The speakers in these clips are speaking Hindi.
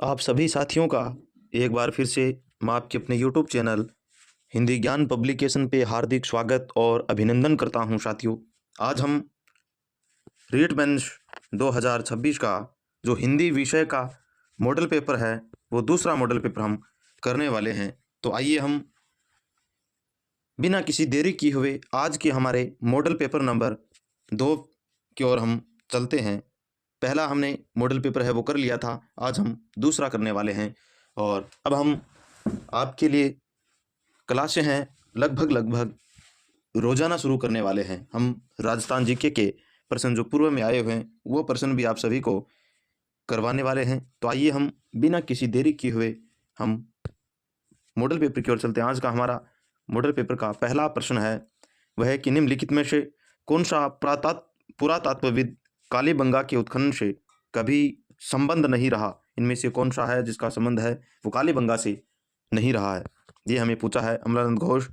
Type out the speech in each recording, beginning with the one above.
आप सभी साथियों का एक बार फिर से मैं आपके अपने यूट्यूब चैनल हिंदी ज्ञान पब्लिकेशन पे हार्दिक स्वागत और अभिनंदन करता हूं साथियों। आज हम रीट बेंच 2026 का जो हिंदी विषय का मॉडल पेपर है वो दूसरा मॉडल पेपर हम करने वाले हैं। तो आइए हम बिना किसी देरी किए हुए आज के हमारे मॉडल पेपर नंबर 2 की ओर हम चलते हैं। पहला हमने मॉडल पेपर है वो कर लिया था, आज हम दूसरा करने वाले हैं। और अब हम आपके लिए क्लासें हैं लगभग रोजाना शुरू करने वाले हैं। हम राजस्थान जीके के प्रश्न जो पूर्व में आए हुए हैं वो प्रश्न भी आप सभी को करवाने वाले हैं। तो आइए हम बिना किसी देरी किए हुए हम मॉडल पेपर की ओर चलते हैं। आज का हमारा मॉडल पेपर का पहला प्रश्न है वह है कि निम्नलिखित में से कौन सा पुरातत्वविद कालीबंगा के उत्खनन से कभी संबंध नहीं रहा। इनमें से कौन सा है जिसका संबंध है वो कालीबंगा से नहीं रहा है। ये हमें पूछा है अमलानंद घोष,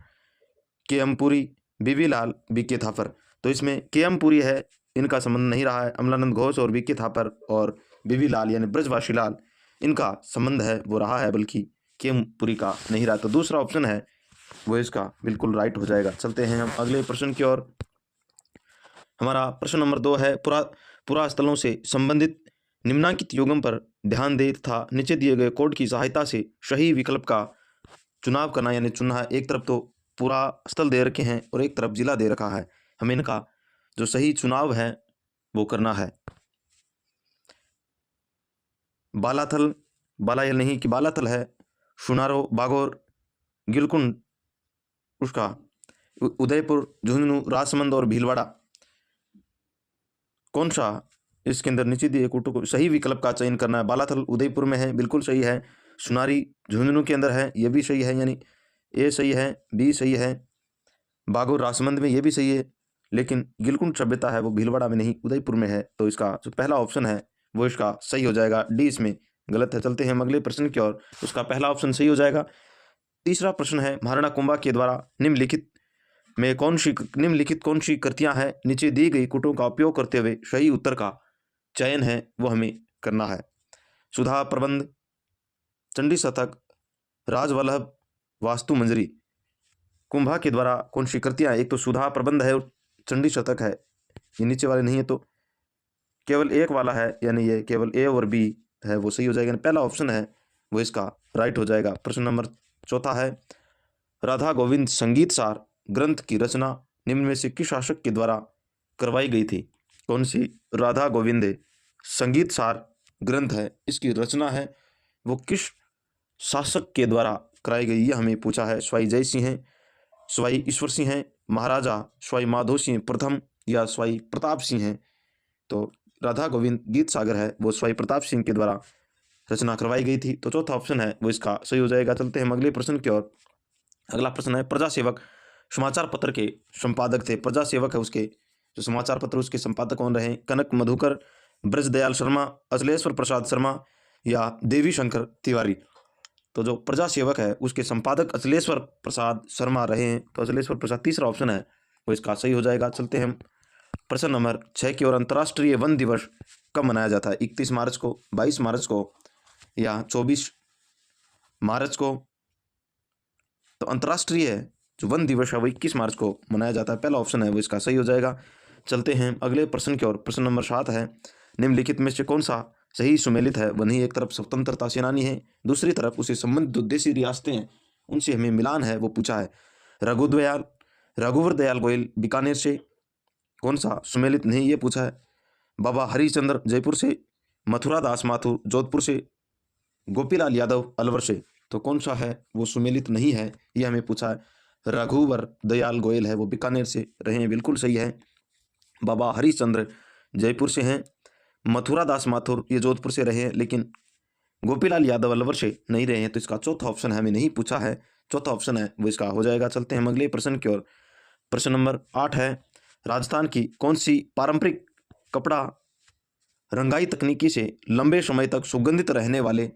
के एम पुरी, बीवी लाल, बीके थापर। तो इसमें के एम पुरी है, इनका संबंध नहीं रहा है। अमलानंद घोष और बीके थापर और बीवी लाल यानी ब्रजवासी लाल इनका संबंध है वो रहा है, बल्कि के एम पुरी का नहीं रहा। तो दूसरा ऑप्शन है वो इसका बिल्कुल राइट हो जाएगा। चलते हैं हम अगले प्रश्न की ओर। हमारा प्रश्न नंबर 2 है पुरा स्थलों से संबंधित निम्नांकित युग्म पर ध्यान दे तथा नीचे दिए गए कोड की सहायता से सही विकल्प का चुनाव करना यानी चुनना है। एक तरफ तो पूरा स्थल दे रखे हैं और एक तरफ जिला दे रखा है, हमें इनका जो सही चुनाव है वो करना है। बालाथल, बालायल नहीं कि बालाथल है, सुनारो, बागोर, गिलकुंड, उसका उदयपुर, झुंझुनू, राजसमंद और भीलवाड़ा। कौन सा इसके अंदर नीचे दिए कोटों को सही विकल्प का चयन करना है। बालाथल उदयपुर में है, बिल्कुल सही है। सुनारी झुंझुनू के अंदर है, ये भी सही है, यानी ए सही है, बी सही है। बागोर राजसमंद में ये भी सही है, लेकिन गिलकुंड सभ्यता है वो भीलवाड़ा में नहीं उदयपुर में है। तो इसका जो पहला ऑप्शन है वो इसका सही हो जाएगा, डी इसमें गलत है। चलते हैं हम अगले प्रश्न की ओर, उसका पहला ऑप्शन सही हो जाएगा। तीसरा प्रश्न है महाराणा कुंभा के द्वारा निम्नलिखित कौन सी कृतियां हैं। नीचे दी गई कुटों का उपयोग करते हुए सही उत्तर का चयन है वो हमें करना है। सुधा प्रबंध, चंडी शतक, राजवल्लभ, वास्तु मंजरी। कुंभा के द्वारा कौन सी कृतियां, एक तो सुधा प्रबंध है और चंडी शतक है, ये नीचे वाले नहीं है, तो केवल एक वाला है, यानी ये केवल ए और बी है वो सही हो जाएगा। पहला ऑप्शन है वो इसका राइट हो जाएगा। प्रश्न नंबर 4 है राधा गोविंद संगीत सार ग्रंथ की रचना निम्न में से किस शासक के द्वारा करवाई गई थी। कौन सी राधा गोविंद संगीत सार ग्रंथ है, इसकी रचना है वो किस शासक के द्वारा कराई गई, ये हमें पूछा है। स्वाई जय सिंह हैं, स्वाई ईश्वर सिंह हैं, महाराजा स्वाई माधो सिंह प्रथम या स्वाई प्रताप सिंह हैं। तो राधा गोविंद गीत सागर है वो स्वाई प्रताप सिंह के द्वारा रचना करवाई गई थी। तो चौथा ऑप्शन है वो इसका सही हो जाएगा। चलते हैं हम अगले प्रश्न की ओर। अगला प्रश्न है प्रजा सेवक समाचार पत्र के संपादक थे। प्रजा सेवक है उसके जो समाचार पत्र उसके संपादक कौन रहे। कनक मधुकर, ब्रजदयाल शर्मा, अचलेश्वर प्रसाद शर्मा या देवी शंकर तिवारी। तो जो प्रजा सेवक है उसके संपादक अचलेश्वर प्रसाद शर्मा रहे हैं, तो अचलेश्वर प्रसाद तीसरा ऑप्शन है वो इसका सही हो जाएगा। चलते हैं प्रश्न नंबर 6 की ओर। अंतर्राष्ट्रीय वन दिवस कब मनाया जाता है। 31 मार्च को, 22 मार्च को या 24 मार्च को। तो अंतर्राष्ट्रीय जो वन दिवस है वो 21 मार्च को मनाया जाता है, पहला ऑप्शन है वो इसका सही हो जाएगा। चलते हैं अगले प्रश्न की ओर। प्रश्न नंबर 7 है निम्नलिखित में से कौन सा सही सुमेलित है। वहीं एक तरफ स्वतंत्रता सेनानी है, दूसरी तरफ उसे संबंधित उद्देश्य रियासतें हैं, उनसे हमें मिलान है वो पूछा है। रघुवर दयाल गोयल बीकानेर से, कौन सा सुमेलित नहीं ये पूछा है। बाबा हरिश्चंद्र जयपुर से, मथुरा दास माथुर जोधपुर से, गोपीलाल यादव अलवर से। तो कौन सा है वो सुमेलित नहीं है ये हमें पूछा है। रघुवर दयाल गोयल है वो बीकानेर से रहे हैं, बिल्कुल सही है। बाबा हरिश्चंद्र जयपुर से हैं, मथुरा दास माथुर ये जोधपुर से रहे हैं, लेकिन गोपीलाल यादव अलवर से नहीं रहे हैं। तो इसका चौथा ऑप्शन है हमें नहीं पूछा है, चौथा ऑप्शन है वो इसका हो जाएगा। चलते हैं हम अगले प्रश्न की ओर। प्रश्न नंबर 8 है राजस्थान की कौन सी पारंपरिक कपड़ा रंगाई तकनीकी से लंबे समय तक सुगंधित रहने वाले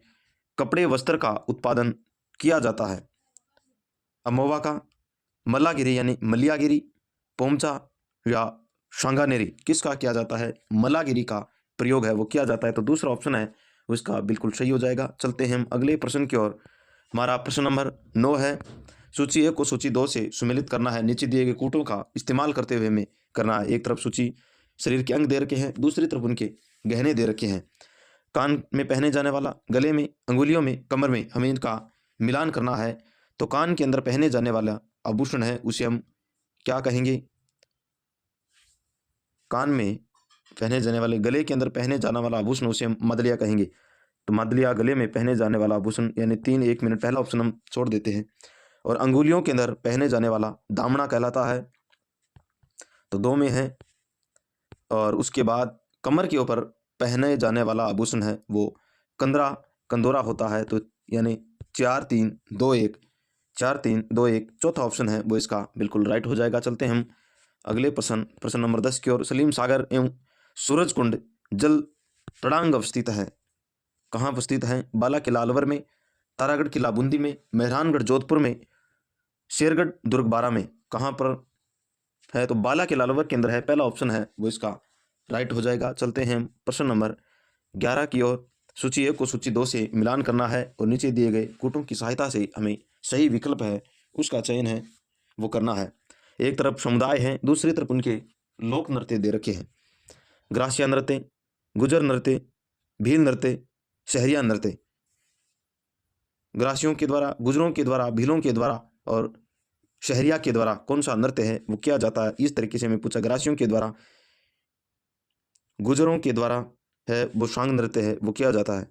कपड़े वस्त्र का उत्पादन किया जाता है। अमोवा का, मल्लागिरी यानी मलियागिरी, पोमचा या शांगानेरी। किसका किया जाता है, मल्लागिरी का प्रयोग है वो किया जाता है। तो दूसरा ऑप्शन है वो इसका बिल्कुल सही हो जाएगा। चलते हैं हम अगले प्रश्न की ओर। हमारा प्रश्न नंबर 9 है, सूची 1 को सूची 2 से सुमेलित करना है। नीचे दिए गए कूटों का इस्तेमाल करते हुए हमें करना है। एक तरफ सूची शरीर के अंग दे रखे हैं, दूसरी तरफ उनके गहने दे रखे हैं। कान में पहने जाने वाला, गले में, अंगुलियों में, कमर में, हमें इनका मिलान करना है। तो कान के अंदर पहने जाने वाला आभूषण है, उसे हम क्या कहेंगे? कान में पहने जाने वाले, गले के अंदर पहने जाने वाला आभूषण, उसे हम मदलिया कहेंगे। तो मदलिया गले में पहने जाने वाला आभूषण, यानी 3 1 मिनट पहला ऑप्शन हम छोड़ देते हैं। और अंगुलियों के अंदर पहने जाने वाला दामना कहलाता है, तो 2 में है। और उसके बाद कमर के ऊपर पहने जाने वाला आभूषण है वो कंदोरा होता है, तो यानी 4 3 2 1, 4 3 2 1 चौथा ऑप्शन है वो इसका बिल्कुल राइट हो जाएगा। चलते हैं हम अगले प्रश्न नंबर 10 की ओर। सलीम सागर एवं सूरज कुंड जल तड़ांग अवस्थित है। कहाँ अवस्थित है? बाला किला अलवर में, तारागढ़ किला बूंदी में, मेहरानगढ़ जोधपुर में, शेरगढ़ दुर्ग बारा में। कहाँ पर है? तो बाला किला अलवर के अंदर है, पहला ऑप्शन है वो इसका राइट हो जाएगा। चलते हैं हम प्रश्न नंबर 11 की ओर। सूची 1 को सूची 2 से मिलान करना है और नीचे दिए गए कूटों की सहायता से हमें सही विकल्प है उसका चयन है वो करना है। एक तरफ समुदाय है, दूसरी तरफ उनके लोक नृत्य दे रखे हैं। ग्रासिया नृत्य, गुजर नृत्य, भील नृत्य, शहरिया नृत्य। ग्रासियों के द्वारा, गुजरों के द्वारा, भीलों के द्वारा और शहरिया के द्वारा कौन सा नृत्य है वो किया जाता है? इस तरीके से हमें पूछा। ग्रासियों के द्वारा, गुजरों के द्वारा है वो शांग नृत्य है वो किया जाता है,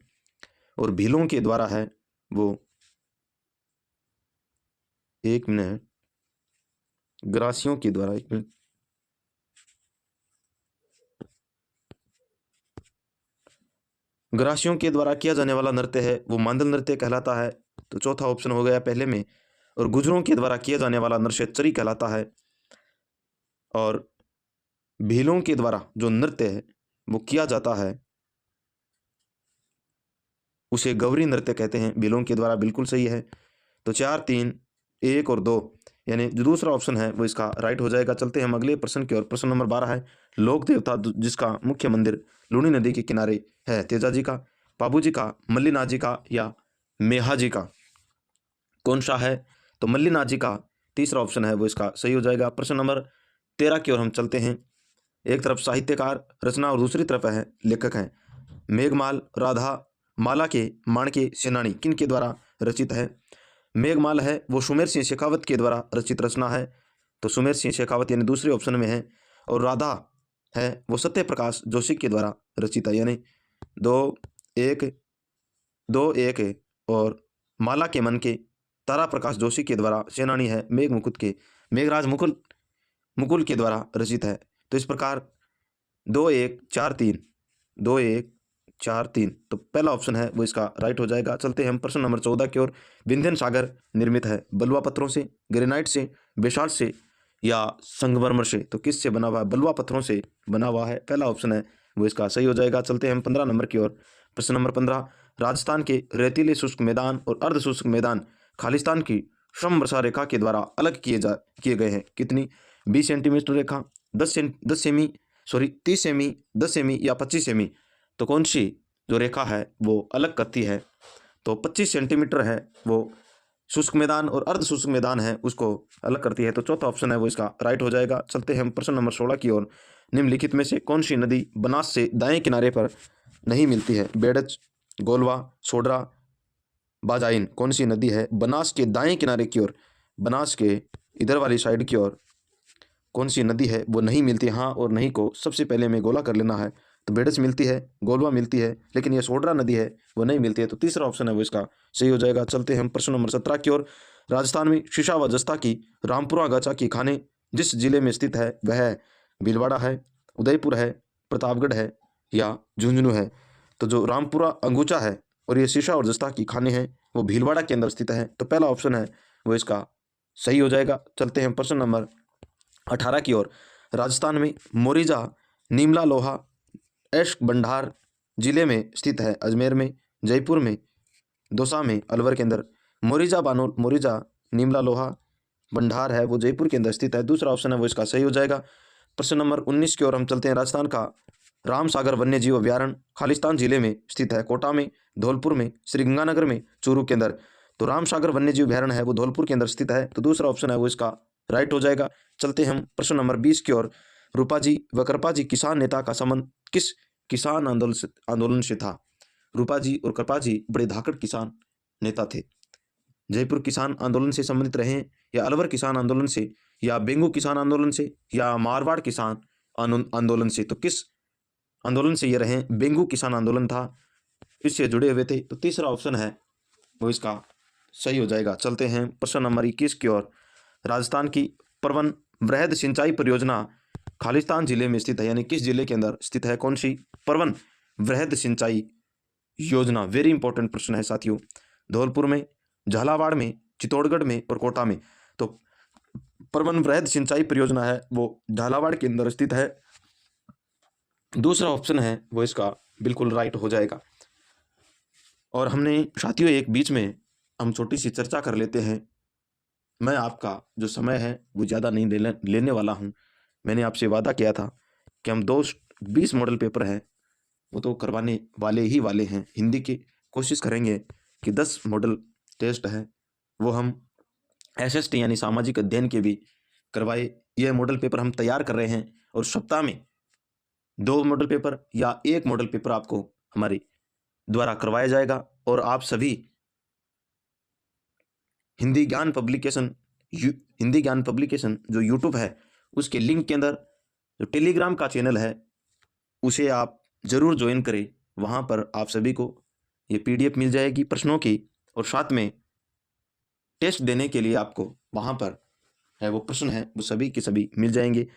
और भीलों के द्वारा है वो, 1 मिनट, ग्रासियों के द्वारा, 1 मिनट, ग्रासियों के द्वारा किया जाने वाला नृत्य है वो मांदल नृत्य कहलाता है, तो चौथा ऑप्शन हो गया पहले में। और गुजरों के द्वारा किया जाने वाला नृत्य चरी कहलाता है, और भीलों के द्वारा जो नृत्य है वो किया जाता है उसे गौरी नृत्य कहते हैं। भीलों के द्वारा बिल्कुल सही है। तो 4 3 1 और 2, यानी जो दूसरा ऑप्शन है वो इसका राइट हो जाएगा। चलते हैं हम अगले प्रश्न की ओर। प्रश्न नंबर 12 है, लोक देवता जिसका मुख्य मंदिर लूनी नदी के किनारे है, तेजा जी का, पाबू जी का, मल्लीनाथ जी का या मेहा जी का, कौन सा है? तो मल्लीनाथ जी का तीसरा ऑप्शन है वो इसका सही हो जाएगा। प्रश्न नंबर 13 की ओर हम चलते हैं। एक तरफ साहित्यकार रचना और दूसरी तरफ है लेखक हैं। मेघमाल, राधा, माला के माणके सेनानी किन के द्वारा रचित है? मेघमाल है वो सुमेर सिंह शेखावत के द्वारा रचित रचना है, तो सुमेर सिंह शेखावत यानी दूसरे ऑप्शन में है। और राधा है वो सत्य प्रकाश जोशी के द्वारा रचित है, यानी 2 1 2 1। और माला के मन के तारा प्रकाश जोशी के द्वारा सेनानी है मेघ मुकुट के मेघराज मुकुल के द्वारा रचित है। तो इस प्रकार 2 1 4 3 2 1 4 3, तो पहला ऑप्शन है वो इसका राइट हो जाएगा। चलते हैं हम प्रश्न नंबर 14 की ओर। विंध्यन सागर निर्मित है बलुआ पत्थरों से, ग्रेनाइट से, बेसाल्ट से या संगमरमर से? तो किससे बना हुआ है? बलुआ पत्थरों से बना हुआ है, पहला ऑप्शन है वो इसका सही हो जाएगा। चलते हैं हम 15 नंबर की ओर। प्रश्न नंबर 15, राजस्थान के रेतीले शुष्क मैदान और अर्ध शुष्क मैदान खालिस्तान की समवर्षा रेखा के द्वारा अलग किए गए हैं। कितनी? 20 सेंटीमीटर रेखा, 10 सेमी, सॉरी 30 सेमी, 10 सेमी या 25 सेमी? तो कौन सी जो रेखा है वो अलग करती है? तो 25 सेंटीमीटर है वो शुष्क मैदान, और अर्ध शुष्क मैदान है उसको अलग करती है, तो चौथा ऑप्शन है वो इसका राइट हो जाएगा। चलते हैं हम प्रश्न नंबर 16 की ओर। निम्नलिखित में से कौन सी नदी बनास से दाएं किनारे पर नहीं मिलती है? बेड़च, गोलवा, सोडरा, बाजाइन, कौन सी नदी है बनास के दाएं किनारे की ओर, बनास के इधर वाली साइड की ओर कौन सी नदी है वो नहीं मिलती? हाँ और नहीं को सबसे पहले में गोला कर लेना है। तो बेड़च मिलती है, गोलवा मिलती है, लेकिन ये सोडरा नदी है वो नहीं मिलती है, तो तीसरा ऑप्शन है वो इसका सही हो जाएगा। चलते हैं हम प्रश्न नंबर 17 की ओर। राजस्थान में शीशा व जस्ता की रामपुरा गाचा की खाने जिस जिले में स्थित है वह भीलवाड़ा है, उदयपुर है, प्रतापगढ़ है या झुंझुनू है? तो जो रामपुरा अंगूचा है और ये शीशा और जस्ता की खाने हैं वो भीलवाड़ा के अंदर स्थित है, तो पहला ऑप्शन है वो इसका सही हो जाएगा। चलते हैं प्रश्न नंबर 18 की ओर। राजस्थान में मोरिजा, नीमला लोहा, एश्क बंडार जिले में स्थित है, अजमेर में, जयपुर में, दौसा में, अलवर के अंदर? मोरिजा नीमला लोहा बंडार है वो जयपुर के अंदर स्थित है, दूसरा ऑप्शन है वो इसका सही हो जाएगा। प्रश्न नंबर 19 की ओर हम चलते हैं। राजस्थान का रामसागर वन्य जीव अभ्यारण्य खालिस्तान जिले में स्थित है, कोटा में, धौलपुर में, श्रीगंगानगर में, चूरू के अंदर। तो रामसागर वन्य जीव अभ्यारण्य है वो धौलपुर के अंदर स्थित है, तो दूसरा ऑप्शन है वो इसका राइट हो जाएगा। चलते हम प्रश्न नंबर 20 की ओर। रूपा जी व कृपा जी किसान नेता का संबंध किस किसान आंदोलन से था? रूपा जी और कृपा जी बड़े धाकड़ किसान नेता थे। जयपुर किसान आंदोलन से संबंधित रहे, या अलवर किसान आंदोलन से, या बेंगू किसान आंदोलन से, या मारवाड़ किसान आंदोलन से? तो किस आंदोलन से ये रहे? बेंगू किसान आंदोलन था, इससे जुड़े हुए थे। तो तीसरा ऑप्शन है वो इसका सही हो जाएगा। चलते हैं प्रश्न नंबर 21 की ओर। राजस्थान की परवन वृहद सिंचाई परियोजना खालिस्तान जिले में स्थित है, यानी किस जिले के अंदर स्थित है? कौन सी परवन वृहद सिंचाई योजना? वेरी इंपॉर्टेंट प्रश्न है साथियों। धौलपुर में, झालावाड़ में, चित्तौड़गढ़ में और कोटा में। तो परवन वृहद सिंचाई परियोजना है वो झालावाड़ के अंदर स्थित है। दूसरा ऑप्शन है वो इसका बिल्कुल राइट हो जाएगा। और हमने साथियों एक बीच में हम छोटी सी चर्चा कर लेते हैं। मैं आपका जो समय है वो ज़्यादा नहीं लेने वाला हूँ। मैंने आपसे वादा किया था कि हम 20 मॉडल पेपर हैं वो तो करवाने वाले हैं। हिंदी की कोशिश करेंगे कि 10 मॉडल टेस्ट है वो हम SST यानी सामाजिक अध्ययन के भी करवाए। यह मॉडल पेपर हम तैयार कर रहे हैं और सप्ताह में 2 मॉडल पेपर या 1 मॉडल पेपर आपको हमारे द्वारा करवाया जाएगा। और आप सभी हिंदी ज्ञान पब्लिकेशन जो यूट्यूब है उसके लिंक के अंदर जो टेलीग्राम का चैनल है उसे आप ज़रूर ज्वाइन करें। वहाँ पर आप सभी को ये PDF मिल जाएगी प्रश्नों की, और साथ में टेस्ट देने के लिए आपको वहाँ पर है वो प्रश्न है वो सभी के सभी मिल जाएंगे।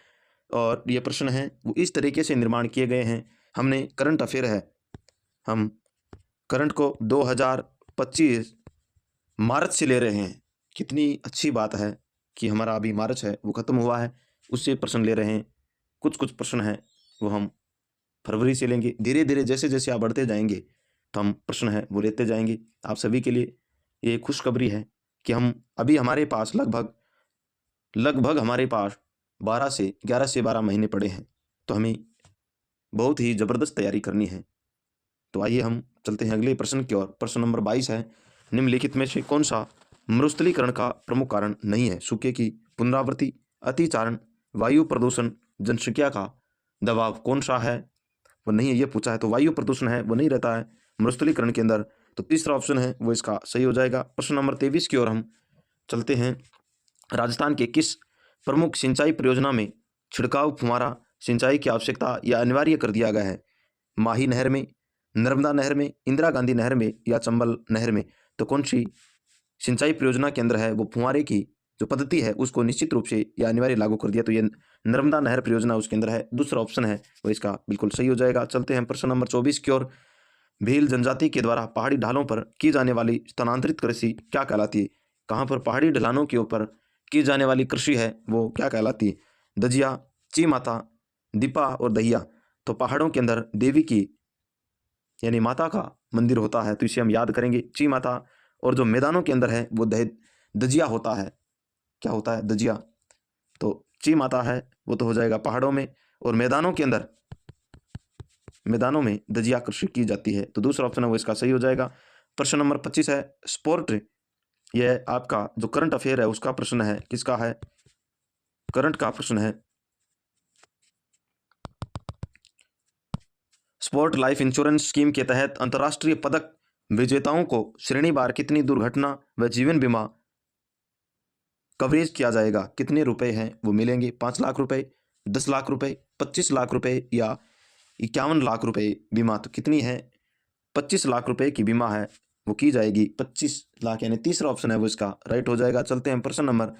और ये प्रश्न हैं वो इस तरीके से निर्माण किए गए हैं। हमने करंट अफेयर है, हम करंट को 2025 मार्च से ले रहे हैं। कितनी अच्छी बात है कि हमारा अभी मार्च है वो ख़त्म हुआ है, उससे प्रश्न ले रहे हैं। कुछ प्रश्न हैं वो हम फरवरी से लेंगे। धीरे धीरे जैसे जैसे आप बढ़ते जाएंगे तो हम प्रश्न है वो लेते जाएंगे। आप सभी के लिए ये खुशखबरी है कि हम अभी हमारे पास लगभग हमारे पास 11 से 12 महीने पड़े हैं। तो हमें बहुत ही ज़बरदस्त तैयारी करनी है। तो आइए हम चलते हैं अगले प्रश्न की ओर। प्रश्न नंबर 22 है, निम्नलिखित में से कौन सा मरुस्थलीकरण का प्रमुख कारण नहीं है? सूखे की पुनरावृत्ति, अतिचारण, वायु प्रदूषण, जनसंख्या का दबाव कौन सा है? वो नहीं है, ये पूछा है। तो वायु प्रदूषण है वो नहीं रहता है मरुस्थलीकरण के अंदर। तो तीसरा ऑप्शन है वो इसका सही हो जाएगा। प्रश्न नंबर 23 की ओर हम चलते हैं। राजस्थान के किस प्रमुख सिंचाई परियोजना में छिड़काव फुहारा सिंचाई की आवश्यकता या अनिवार्य कर दिया गया है? माही नहर में, नर्मदा नहर में, इंदिरा गांधी नहर में, या चंबल नहर में? तो कौन सी सिंचाई परियोजना के अंदर है वो फुहारे की जो पद्धति है उसको निश्चित रूप से या अनिवार्य लागू कर दिया? तो ये नर्मदा नहर परियोजना उसके अंदर है। दूसरा ऑप्शन है वो इसका बिल्कुल सही हो जाएगा। चलते हैं प्रश्न नंबर 24 की ओर। भील जनजाति के द्वारा पहाड़ी ढालों पर की जाने वाली स्थानांतरित कृषि क्या कहलाती है? कहाँ पर पहाड़ी ढलानों के ऊपर की जाने वाली कृषि है वो क्या कहलाती है? दजिया, ची माता, दीपा और दहिया। तो पहाड़ों के अंदर देवी की यानी माता का मंदिर होता है, तो इसे हम याद करेंगे ची माता। और जो मैदानों के अंदर है वो दजिया होता है। क्या होता है? दजिया। तो ची माता है वो तो हो जाएगा पहाड़ों में, और मैदानों में दजिया कृषि की जाती है। तो दूसरा ऑप्शन है वो इसका सही हो जाएगा। प्रश्न नंबर 25 है स्पोर्ट। यह आपका जो करंट अफेयर है उसका प्रश्न है। किसका है? करंट का प्रश्न है। स्पोर्ट लाइफ इंश्योरेंस स्कीम के तहत अंतर्राष्ट्रीय पदक विजेताओं को श्रेणीवार कितनी दुर्घटना व जीवन बीमा कवरेज किया जाएगा? कितने रुपए हैं वो मिलेंगे? 5 लाख रुपए, 10 लाख रुपए, 25 लाख रुपए या 51 लाख रुपए बीमा? तो कितनी है? 25 लाख रुपए की बीमा है वो की जाएगी। 25 लाख यानी तीसरा ऑप्शन है वो इसका राइट हो जाएगा। चलते हैं प्रश्न नंबर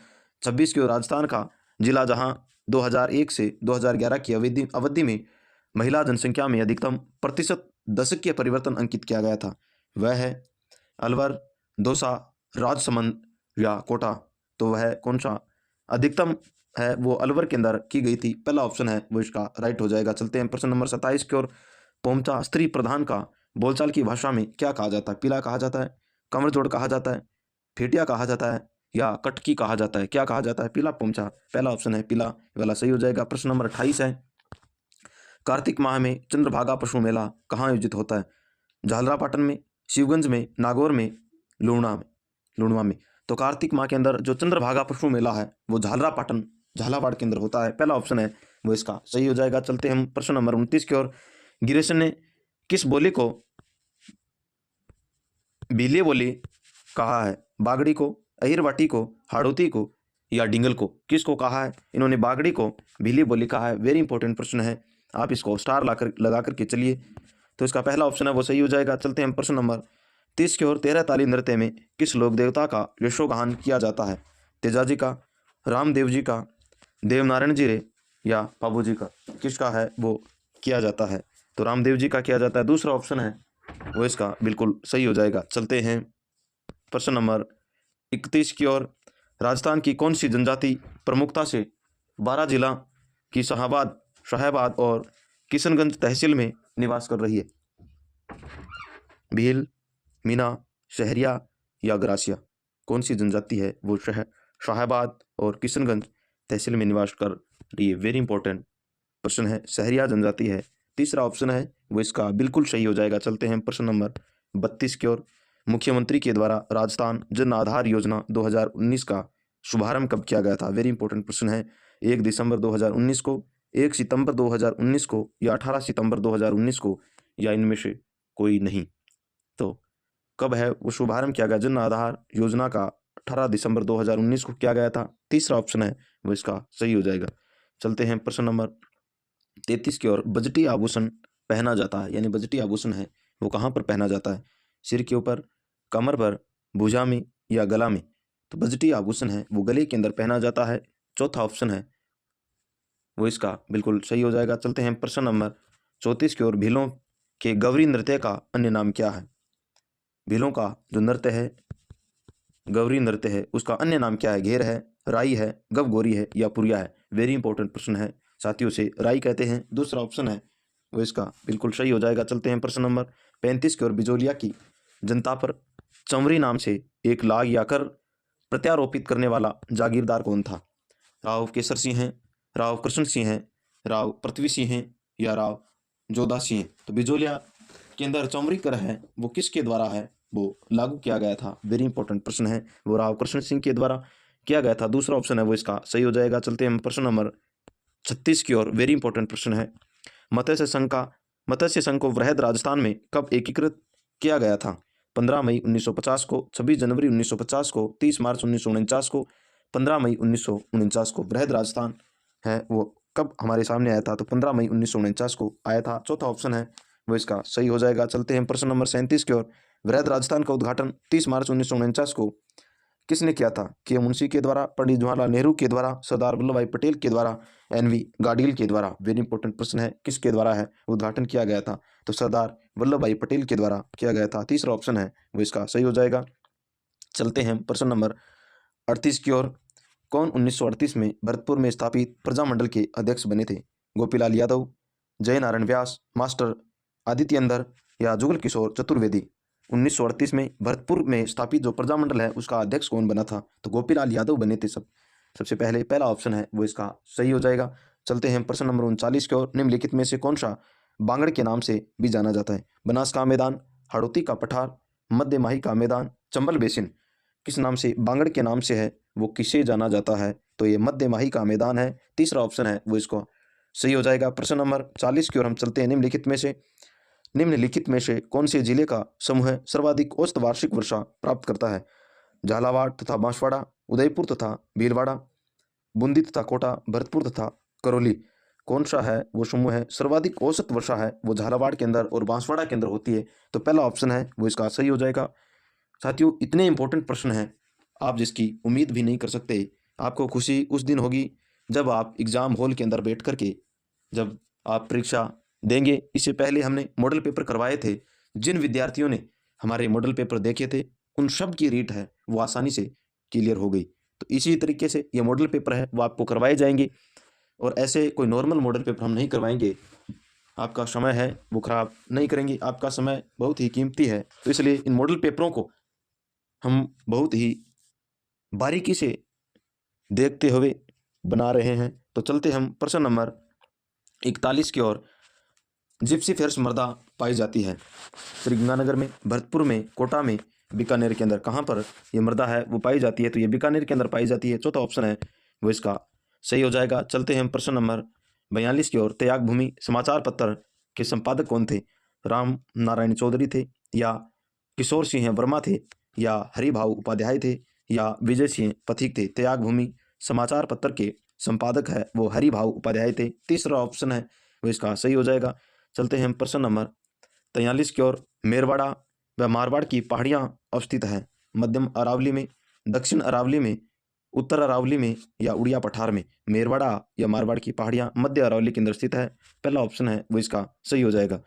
26 की ओर। राजस्थान का जिला जहां 2001 से 2011 की अवधि में महिला जनसंख्या में अधिकतम प्रतिशत दशकीय परिवर्तन अंकित किया गया था, वह है अलवर, दौसा, राजसमंद या कोटा? तो वह कौन सा अधिकतम है वो अलवर के अंदर की गई थी। पहला ऑप्शन है वो इसका राइट हो जाएगा। चलते हैं प्रश्न नंबर 27 की ओर। पोमचा स्त्री प्रधान का बोलचाल की भाषा में क्या कहा जाता है? पीला कहा जाता है, कमर जोड़ कहा जाता है, फेटिया कहा जाता है, या कटकी कहा जाता है? क्या कहा जाता है? पीला पोमचा। पहला ऑप्शन है पीला वाला सही हो जाएगा। प्रश्न नंबर 28 है कार्तिक माह में चंद्रभागा पशु मेला कहाँ आयोजित होता है? झालरापाटन में, शिवगंज में, नागौर में, लुणवा में। तो कार्तिक माह के अंदर जो चंद्रभागा पशु मेला है वो झालरापाटन झालावाड़ के अंदर होता है। पहला ऑप्शन है वो इसका सही हो जाएगा। चलते हम प्रश्न नंबर 29 की ओर। गिरीशन ने किस बोली को भीलिए बोली कहा है? बागड़ी को, अहिरवाटी को, हाड़ौती को या डिंगल को? किसको कहा है? इन्होंने बागड़ी को भीलिए बोली कहा है। वेरी इंपॉर्टेंट प्रश्न है, आप इसको स्टार लगा करके चलिए। तो इसका पहला ऑप्शन है वो सही हो जाएगा। चलते हैं प्रश्न नंबर 30 की ओर। 13 ताली नृत्य में किस लोक देवता का यशोगान किया जाता है? तेजाजी का, रामदेव जी का, देवनारायण जी रे या पाबू जी का? किसका है वो किया जाता है? तो रामदेव जी का किया जाता है। दूसरा ऑप्शन है वो इसका बिल्कुल सही हो जाएगा। चलते हैं प्रश्न नंबर 31 की ओर। राजस्थान की कौन सी जनजाति प्रमुखता से 12 जिला की शाहाबाद और किशनगंज तहसील में निवास कर रही है? भील, मीना, शहरिया या ग्रासिया? कौन सी जनजाति है वो शाहाबाद और किशनगंज तहसील में निवास कर रही है? वेरी इंपॉर्टेंट प्रश्न है, शहरिया जनजाति है। तीसरा ऑप्शन है वो इसका बिल्कुल सही हो जाएगा। चलते हैं प्रश्न नंबर 32 की ओर। मुख्यमंत्री के द्वारा राजस्थान जन आधार योजना 2019 का शुभारंभ कब किया गया था? वेरी इंपॉर्टेंट प्रश्न है। 1 दिसंबर 2019 को, 1 सितंबर 2019 को या 18 सितंबर 2019 को या इनमें से कोई नहीं? तो कब है वो शुभारंभ किया गया जन आधार योजना का? 18 दिसंबर 2019 को किया गया था। तीसरा ऑप्शन है वो इसका सही हो जाएगा। चलते हैं प्रश्न नंबर 33 की ओर। बजटी आभूषण पहना जाता है, यानी बजटी आभूषण है वो कहाँ पर पहना जाता है? सिर के ऊपर, कमर पर, भुजा में या गला में? तो बजटी आभूषण है वो गले के अंदर पहना जाता है। चौथा ऑप्शन है वो इसका बिल्कुल सही हो जाएगा। चलते हैं प्रश्न नंबर 34 की ओर। भीलों के गौरी नृत्य का अन्य नाम क्या है? भीलों का जो नृत्य है, गौरी नृत्य है, उसका अन्य नाम क्या है? घेर है, राई है, गवगोरी है या पुरिया है? वेरी इंपॉर्टेंट प्रश्न है साथियों, से राई कहते हैं। दूसरा ऑप्शन है वो इसका बिल्कुल सही हो जाएगा। चलते हैं प्रश्न नंबर 35 की ओर। बिजोलिया की जनता पर चंवरी नाम से एक लाग या कर प्रत्यारोपित करने वाला जागीरदार कौन था? राव केसर सिंह हैं, राव कृष्ण सिंह हैं, राव पृथ्वी सिंह हैं या राव जोधा सिंह हैं? तो बिजोलिया के अंदर चौमरी कर है वो किसके द्वारा है वो लागू किया गया था? वेरी इंपॉर्टेंट प्रश्न है, वो राव कृष्ण सिंह के द्वारा किया गया था। दूसरा ऑप्शन है वो इसका सही हो जाएगा। चलते हैं प्रश्न नंबर 36 की ओर। वेरी इंपॉर्टेंट प्रश्न है। मत्स्य संघ को वृहद राजस्थान में कब एकीकृत किया गया था? 15 मई 1950 को, 26 जनवरी 1950 को, 30 मार्च 1949 को, 15 मई 1949 को? वृहद राजस्थान है वो कब हमारे सामने आया था? तो 15 मई 1949 को आया था। चौथा ऑप्शन है वो इसका सही हो जाएगा। चलते हैं प्रश्न नंबर 37 की ओर। वृहद राजस्थान का उद्घाटन 30 मार्च 1949 को किसने किया था? के मुंशी के द्वारा, पंडित जवाहरलाल नेहरू के द्वारा, सरदार वल्लभ भाई पटेल के द्वारा, एनवी गाडगिल के द्वारा? वेरी इंपॉर्टेंट प्रश्न है, किसके द्वारा है उद्घाटन किया गया था? तो सरदार वल्लभ भाई पटेल के द्वारा किया गया था। तीसरा ऑप्शन है वो इसका सही हो जाएगा। चलते हैं प्रश्न नंबर 38 की ओर। कौन 1938 में भरतपुर में स्थापित प्रजामंडल के अध्यक्ष बने थे? गोपीलाल यादव, जय नारायण व्यास, मास्टर आदित्य अंदर या जुगल किशोर चतुर्वेदी? 1938 में भरतपुर में स्थापित जो प्रजामंडल है उसका अध्यक्ष कौन बना था? तो गोपीलाल यादव बने थे सबसे पहले। पहला ऑप्शन है वो इसका सही हो जाएगा। चलते हैं प्रश्न नंबर 39 की ओर। निम्नलिखित में से कौन सा बांगड़ के नाम से भी जाना जाता है? बनास का मैदान, हाड़ौती का पठार, मध्य माही का मैदान, चंबल बेसिन? किस नाम से बांगड़ के नाम से है वो किसे जाना जाता है? तो ये मध्य माही का मैदान है। तीसरा ऑप्शन है वो इसको सही हो जाएगा। प्रश्न नंबर 40 की ओर हम चलते हैं। निम्नलिखित में से कौन से जिले का समूह सर्वाधिक औसत वार्षिक वर्षा प्राप्त करता है? झालावाड़ तथा बांसवाड़ा, उदयपुर तथा भीलवाड़ा, बूंदी तथा कोटा, भरतपुर तथा करौली? कौन सा है वो समूह है सर्वाधिक औसत वर्षा है वो झालावाड़ के अंदर और बांसवाड़ा के अंदर होती है? तो पहला ऑप्शन है वो इसका सही हो जाएगा। साथियों, इतने इंपॉर्टेंट प्रश्न हैं आप जिसकी उम्मीद भी नहीं कर सकते। आपको खुशी उस दिन होगी जब आप एग्ज़ाम हॉल के अंदर बैठ करके जब आप परीक्षा देंगे। इससे पहले हमने मॉडल पेपर करवाए थे। जिन विद्यार्थियों ने हमारे मॉडल पेपर देखे थे उन सब की रीट है वो आसानी से क्लियर हो गई। तो इसी तरीके से ये मॉडल पेपर है वो आपको करवाए जाएंगे और ऐसे कोई नॉर्मल मॉडल पेपर हम नहीं करवाएंगे। आपका समय है वो खराब नहीं करेंगे, आपका समय बहुत ही कीमती है। तो इसलिए इन मॉडल पेपरों को हम बहुत ही बारीकी से देखते हुए बना रहे हैं। तो चलते हम प्रश्न नंबर 41 की ओर। जिप्सी फेयर्स मृदा पाई जाती है? श्रीगंगानगर में, भरतपुर में, कोटा में, बीकानेर के अंदर। कहाँ पर ये मृदा है वो पाई जाती है? तो ये बीकानेर के अंदर पाई जाती है। चौथा ऑप्शन है वो इसका सही हो जाएगा। चलते हैं प्रश्न नंबर 42 की ओर। त्याग भूमि समाचार पत्र के संपादक कौन थे? राम नारायण चौधरी थे, या किशोर सिंह वर्मा थे, या हरिभाऊ उपाध्याय थे, या विजय सिंह पथिक थे? त्याग भूमि समाचार पत्र के संपादक है वो हरिभाऊ उपाध्याय थे। तीसरा ऑप्शन है वो इसका सही हो जाएगा। चलते हैं प्रश्न नंबर 43 की ओर। मेरवाड़ा व मारवाड़ की पहाड़ियाँ अवस्थित हैं? मध्यम अरावली में, दक्षिण अरावली में, उत्तर अरावली में, या उड़िया पठार में? मेरवाड़ा या मारवाड़ की पहाड़ियाँ मध्य अरावली के अंदर स्थित है। पहला ऑप्शन है वो इसका सही हो जाएगा।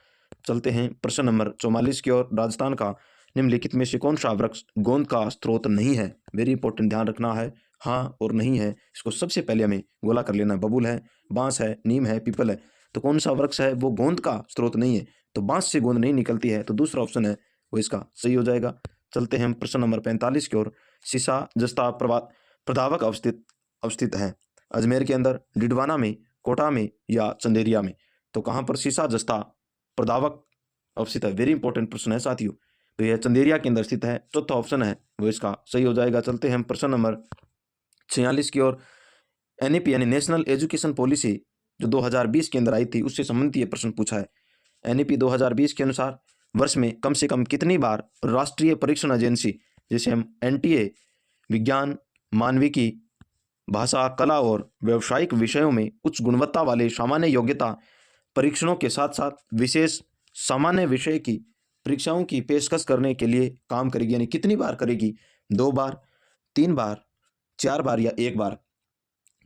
चलते हैं प्रश्न नंबर 44 की ओर। राजस्थान का निम्नलिखित में से कौन सा वृक्ष गोंद का स्रोत नहीं है? वेरी इंपॉर्टेंट, ध्यान रखना है, हाँ और नहीं है। इसको सबसे पहले हमें गोला कर लेना। बबूल है, बांस है, नीम है, पीपल है। तो कौन सा वृक्ष है वो गोंद का स्रोत नहीं है? तो बांस से गोंद नहीं निकलती है, तो दूसरा ऑप्शन है वो इसका सही हो जाएगा। चलते हैं प्रश्न नंबर 45 की ओर। सीसा जस्ता प्रदावक अवस्थित है? अजमेर के अंदर, डिडवाना में, कोटा में, या चंदेरिया में? तो कहाँ पर सीसा जस्ता प्रदावक अवस्थित है? वेरी इंपॉर्टेंट प्रश्न है साथियों। तो यह चंदेरिया के अंदर स्थित है। चौथा ऑप्शन है वो इसका सही हो जाएगा। चलते हैं प्रश्न नंबर 46 की ओर। एनईपी यानी नेशनल एजुकेशन पॉलिसी जो 2020 के अंदर आई थी उससे संबंधित ये प्रश्न पूछा है। एनईपी 2020 के अनुसार वर्ष में कम से कम कितनी बार राष्ट्रीय परीक्षण एजेंसी, जैसे हम एनटीए, विज्ञान, मानविकी, भाषा, कला और व्यावसायिक विषयों में उच्च गुणवत्ता वाले सामान्य योग्यता परीक्षणों के साथ साथ विशेष सामान्य विषय की परीक्षाओं की पेशकश करने के लिए काम करेगी? यानी कितनी बार करेगी? 2 बार, 3 बार, 4 बार, या 1 बार?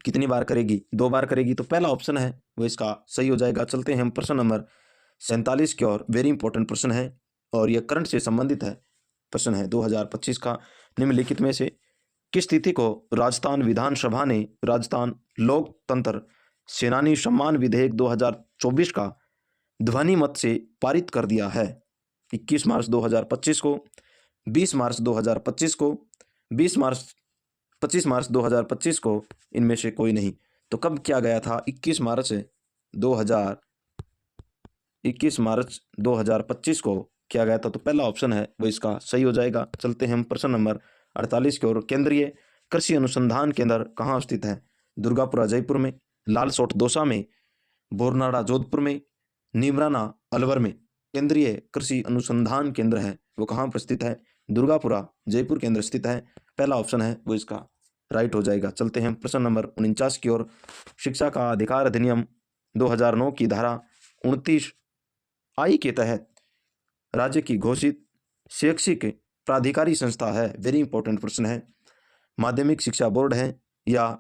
कितनी बार करेगी? 2 बार करेगी। तो पहला ऑप्शन है वो इसका सही हो जाएगा। चलते हैं हम प्रश्न नंबर 47 की ओर। वेरी इंपॉर्टेंट प्रश्न है और यह करंट से संबंधित है। प्रश्न है 2025 का। निम्नलिखित में से किस तिथि को राजस्थान विधानसभा ने राजस्थान लोकतंत्र सेनानी सम्मान विधेयक 2024 का ध्वनि मत से पारित कर दिया है? 21 मार्च 2025 को, 20 मार्च 2025 को, 20 मार्च 25 मार्च 2025 को, इनमें से कोई नहीं। तो कब किया गया था? 21 मार्च 2025 को किया गया था। तो पहला ऑप्शन है वो इसका सही हो जाएगा। चलते हैं हम प्रश्न नंबर 48 की ओर। केंद्रीय कृषि अनुसंधान केंद्र कहाँ स्थित है? दुर्गापुरा जयपुर में, लालसोट दौसा में, बोरनाड़ा जोधपुर में, नीमराना अलवर में? केंद्रीय कृषि अनुसंधान केंद्र है वो कहाँ पर स्थित है? दुर्गापुरा जयपुर के अंदर स्थित है। पहला ऑप्शन है वो इसका राइट हो जाएगा। चलते हैं प्रश्न नंबर 49 की ओर। शिक्षा का अधिकार अधिनियम 2009 की धारा 29 आई के तहत राज्य की घोषित शैक्षिक प्राधिकारी संस्था है? वेरी इंपॉर्टेंट प्रश्न है। माध्यमिक शिक्षा बोर्ड है, या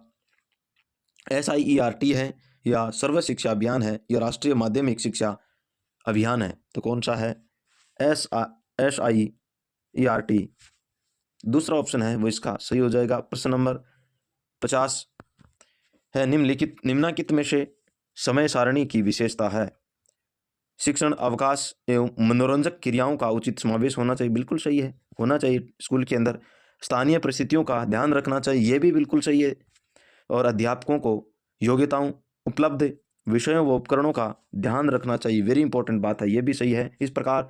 SIERT है, या सर्व शिक्षा अभियान है, या राष्ट्रीय माध्यमिक शिक्षा अभियान है? तो कौन सा है? SIERT दूसरा ऑप्शन है वो इसका सही हो जाएगा। प्रश्न नंबर 50 है। निम्नलिखित में से समय सारणी की विशेषता है? शिक्षण, अवकाश एवं मनोरंजक क्रियाओं का उचित समावेश होना चाहिए। बिल्कुल सही है, होना चाहिए स्कूल के अंदर। स्थानीय परिस्थितियों का ध्यान रखना चाहिए, ये भी बिल्कुल सही है। और अध्यापकों को योग्यताओं, उपलब्ध विषयों व उपकरणों का ध्यान रखना चाहिए। वेरी इंपॉर्टेंट बात है, ये भी सही है। इस प्रकार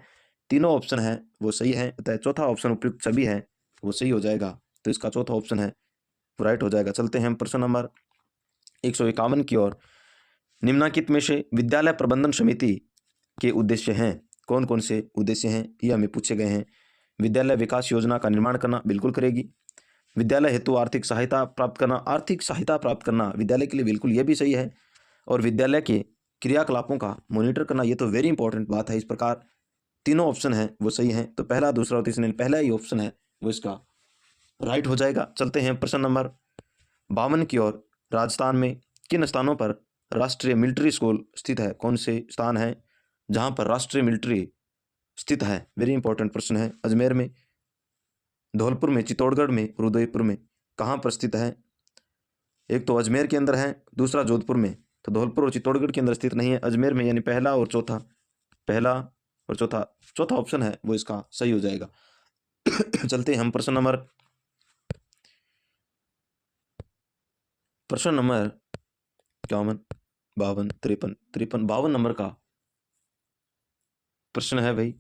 तीनों ऑप्शन है वो सही है, अतः चौथा ऑप्शन उपयुक्त सभी है वो सही हो जाएगा। तो इसका चौथा ऑप्शन है वो राइट हो जाएगा। चलते हैं प्रश्न नंबर 151 की ओर। निम्नलिखित में से विद्यालय प्रबंधन समिति के उद्देश्य हैं? कौन कौन से उद्देश्य हैं ये हमें पूछे गए हैं। विद्यालय विकास योजना का निर्माण करना, बिल्कुल करेगी। विद्यालय हेतु आर्थिक सहायता प्राप्त करना विद्यालय के लिए बिल्कुल ये भी सही है। और विद्यालय के क्रियाकलापों का मॉनिटर करना, ये तो वेरी इंपॉर्टेंट बात है। इस प्रकार तीनों ऑप्शन हैं वो सही हैं। तो पहला, दूसरा और तीसरा पहला ही ऑप्शन है वो इसका राइट हो जाएगा। चलते हैं प्रश्न नंबर 52 की ओर। राजस्थान में किन स्थानों पर राष्ट्रीय मिलिट्री स्कूल स्थित है? कौन से स्थान है जहां पर राष्ट्रीय मिलिट्री स्थित है? वेरी इंपॉर्टेंट प्रश्न है। अजमेर में, धौलपुर में, चित्तौड़गढ़ में, उदयपुर में? कहाँ पर स्थित है? एक तो अजमेर के अंदर है, दूसरा जोधपुर में। तो धौलपुर और चित्तौड़गढ़ के अंदर स्थित नहीं है, अजमेर में। यानी पहला और चौथा, पहला और चौथा ऑप्शन है वो इसका सही हो जाएगा। चलते हैं हम प्रश्न नंबर 51, 52, 53, 52 नंबर का प्रश्न है भाई।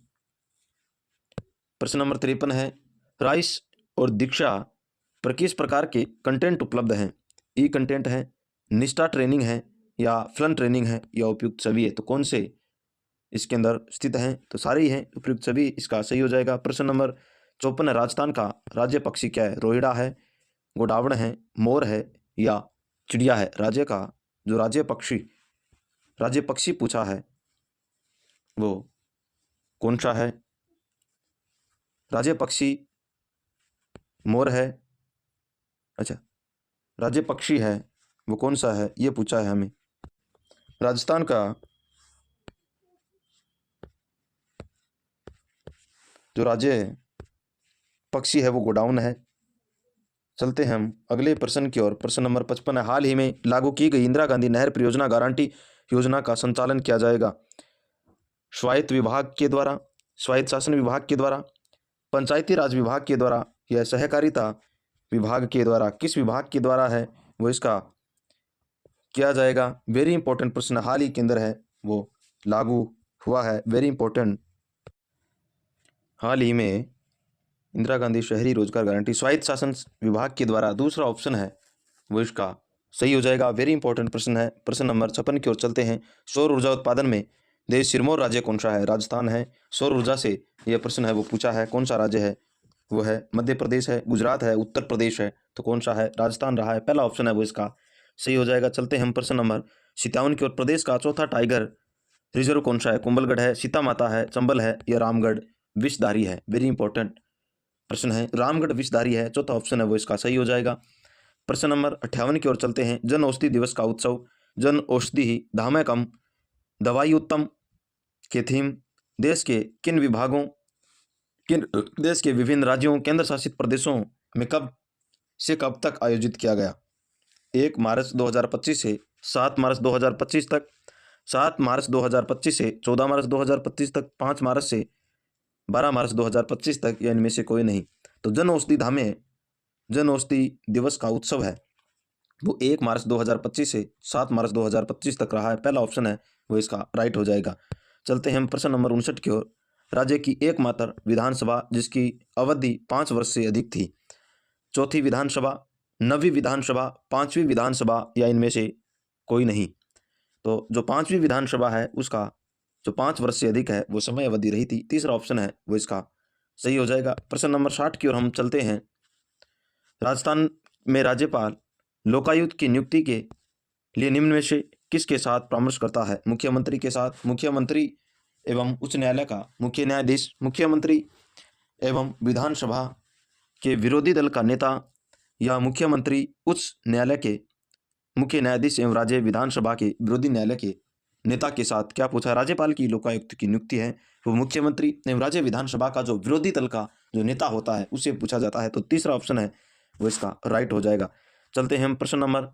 प्रश्न नंबर 53 है, राइस और दीक्षा पर किस प्रकार के कंटेंट उपलब्ध हैं? ई कंटेंट है, निष्ठा ट्रेनिंग है, या फ्लन ट्रेनिंग है, या उपयुक्त सभी है? तो कौन से इसके अंदर स्थित हैं? तो सारे ही हैं, उपयुक्त सभी इसका सही हो जाएगा। प्रश्न नंबर 54 है, राजस्थान का राज्य पक्षी क्या है? रोहिड़ा है, गोडावण है, मोर है, या चिड़िया है? राज्य का जो राज्य पक्षी पूछा है वो कौन सा है? राज्य पक्षी मोर है, अच्छा, राज्य पक्षी है वो कौन सा है ये पूछा है हमें। राजस्थान का जो राज्य पक्षी है वो गोडाउन है। चलते हैं हम अगले प्रश्न की ओर। प्रश्न नंबर 55 है, हाल ही में लागू की गई इंदिरा गांधी नहर परियोजना गारंटी योजना का संचालन किया जाएगा स्वायत्त विभाग के द्वारा, स्वायत्त शासन विभाग के द्वारा, पंचायती राज विभाग के द्वारा, या सहकारिता विभाग के द्वारा? किस विभाग के द्वारा है वो इसका किया जाएगा? वेरी इंपॉर्टेंट प्रश्न हाल ही के अंदर है वो लागू हुआ है, वेरी इंपॉर्टेंट। हाल ही में इंदिरा गांधी शहरी रोजगार गारंटी स्वायत्त शासन विभाग के द्वारा, दूसरा ऑप्शन है वो इसका सही हो जाएगा, वेरी इंपॉर्टेंट प्रश्न है। प्रश्न नंबर 56 की ओर चलते हैं। सौर ऊर्जा उत्पादन में देश सिरमौर राज्य कौन सा है? राजस्थान है। सौर ऊर्जा से यह प्रश्न है वो पूछा है, कौन सा राज्य है वो है मध्य प्रदेश है, गुजरात है, उत्तर प्रदेश है? तो कौन सा है? राजस्थान रहा है, पहला ऑप्शन है वो इसका सही हो जाएगा। चलते हैं हम प्रश्न नंबर 57 की ओर। प्रदेश का चौथा टाइगर रिजर्व कौन सा है? कुंभलगढ़ है, सीता माता है, चंबल है, या रामगढ़ विषधारी है? वेरी इंपॉर्टेंट प्रश्न है, रामगढ़ विषधारी है, चौथा ऑप्शन है वो इसका सही हो जाएगा। प्रश्न नंबर 58 की ओर चलते हैं। जन औषधि दिवस का उत्सव जन औषधि धामकम दवाई उत्तम के थीम देश के किन विभागों, किन देश के विभिन्न राज्यों केंद्र शासित प्रदेशों में कब से कब तक आयोजित किया गया? 1 मार्च 2025 से 7 मार्च 2025 तक, 7 मार्च 2025 से 14 मार्च 2025 तक, 5 मार्च से 12 मार्च 2025 तक, या इनमें से कोई नहीं? तो जन औषधि दिवस का उत्सव है वो 1 मार्च 2025 से 7 मार्च 2025 तक रहा है, पहला ऑप्शन है वो इसका राइट हो जाएगा। चलते हैं हम प्रश्न नंबर 59 की ओर। राज्य की एकमात्र विधानसभा जिसकी अवधि 5 वर्ष से अधिक थी, चौथी विधानसभा, नवीं विधानसभा, पांचवी विधानसभा, या इनमें से कोई नहीं? तो जो पांचवी विधानसभा है उसका जो 5 वर्ष से अधिक है वो समय अवधि रही थी, तीसरा ऑप्शन है वो इसका सही हो जाएगा। प्रश्न नंबर 60 की ओर हम चलते हैं। राजस्थान में राज्यपाल लोकायुक्त की नियुक्ति के लिए निम्न में से किसके साथ परामर्श करता है? मुख्यमंत्री के साथ, मुख्यमंत्री एवं उच्च न्यायालय का मुख्य न्यायाधीश, मुख्यमंत्री एवं विधानसभा के विरोधी दल का नेता, या मुख्यमंत्री उच्च न्यायालय के मुख्य न्यायाधीश एवं राज्य विधानसभा के विरोधी न्यायालय के नेता के साथ? क्या पूछा है? राज्यपाल की लोकायुक्त की नियुक्ति है वो मुख्यमंत्री एवं राज्य विधानसभा का जो विरोधी दल का जो नेता होता है उससे पूछा जाता है, तो तीसरा ऑप्शन है वो इसका राइट हो जाएगा। चलते हैं हम प्रश्न नंबर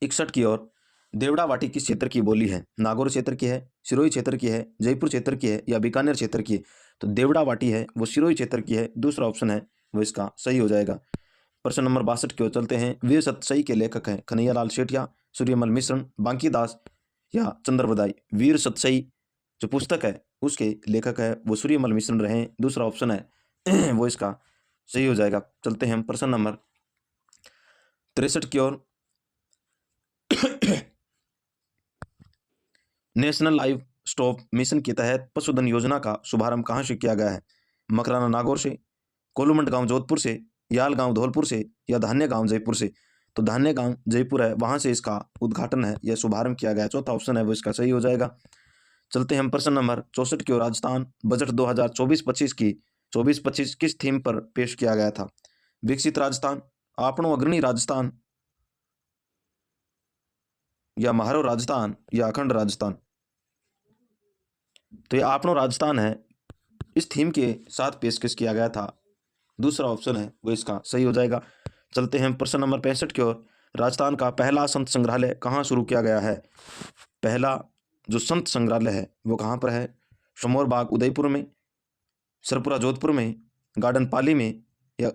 61 की ओर। देवड़ा वाटी किस क्षेत्र की बोली है? नागौर क्षेत्र की है, सिरोही क्षेत्र की है, जयपुर क्षेत्र की है, या बीकानेर क्षेत्र की है? तो देवड़ा वाटी है वो सिरोही क्षेत्र की है, दूसरा ऑप्शन है वो इसका सही हो जाएगा। प्रश्न नंबर 62 की ओर चलते हैं। वीर सतसई के लेखक हैं कन्हैयालाल सेठिया, सूर्यमल मिश्र, बांकीदास, या चंद्रबरदाई? वीर सतसई जो पुस्तक है उसके लेखक है वो सूर्यमल मिश्र रहे, दूसरा ऑप्शन है वो इसका सही हो जाएगा। चलते हैं हम प्रश्न नंबर 63 की ओर। नेशनल लाइव स्टॉक मिशन के तहत पशुधन योजना का शुभारंभ कहाँ से किया गया है? मकराना नागौर से, कोलुमंड गांव जोधपुर से, याल गांव धौलपुर से, या धान्य गांव जयपुर से? तो धान्य गांव जयपुर है वहां से इसका उद्घाटन है या शुभारंभ किया गया, चौथा ऑप्शन है वो इसका सही हो जाएगा। चलते हैं हम प्रश्न नंबर 64 की ओर। राजस्थान बजट 2024-25 की 24-25 किस थीम पर पेश किया गया था? विकसित राजस्थान, आपनो अग्रणी राजस्थान, या महारो राजस्थान, या अखंड राजस्थान? तो ये आपनो राजस्थान है, इस थीम के साथ पेशकश किया गया था, दूसरा ऑप्शन है वो इसका सही हो जाएगा। चलते हैं प्रश्न नंबर 65 की ओर। राजस्थान का पहला संत संग्रहालय कहाँ शुरू किया गया है? पहला जो संत संग्रहालय है वो कहाँ पर है? समौर बाग उदयपुर में, सरपुरा जोधपुर में, गार्डन पाली में, या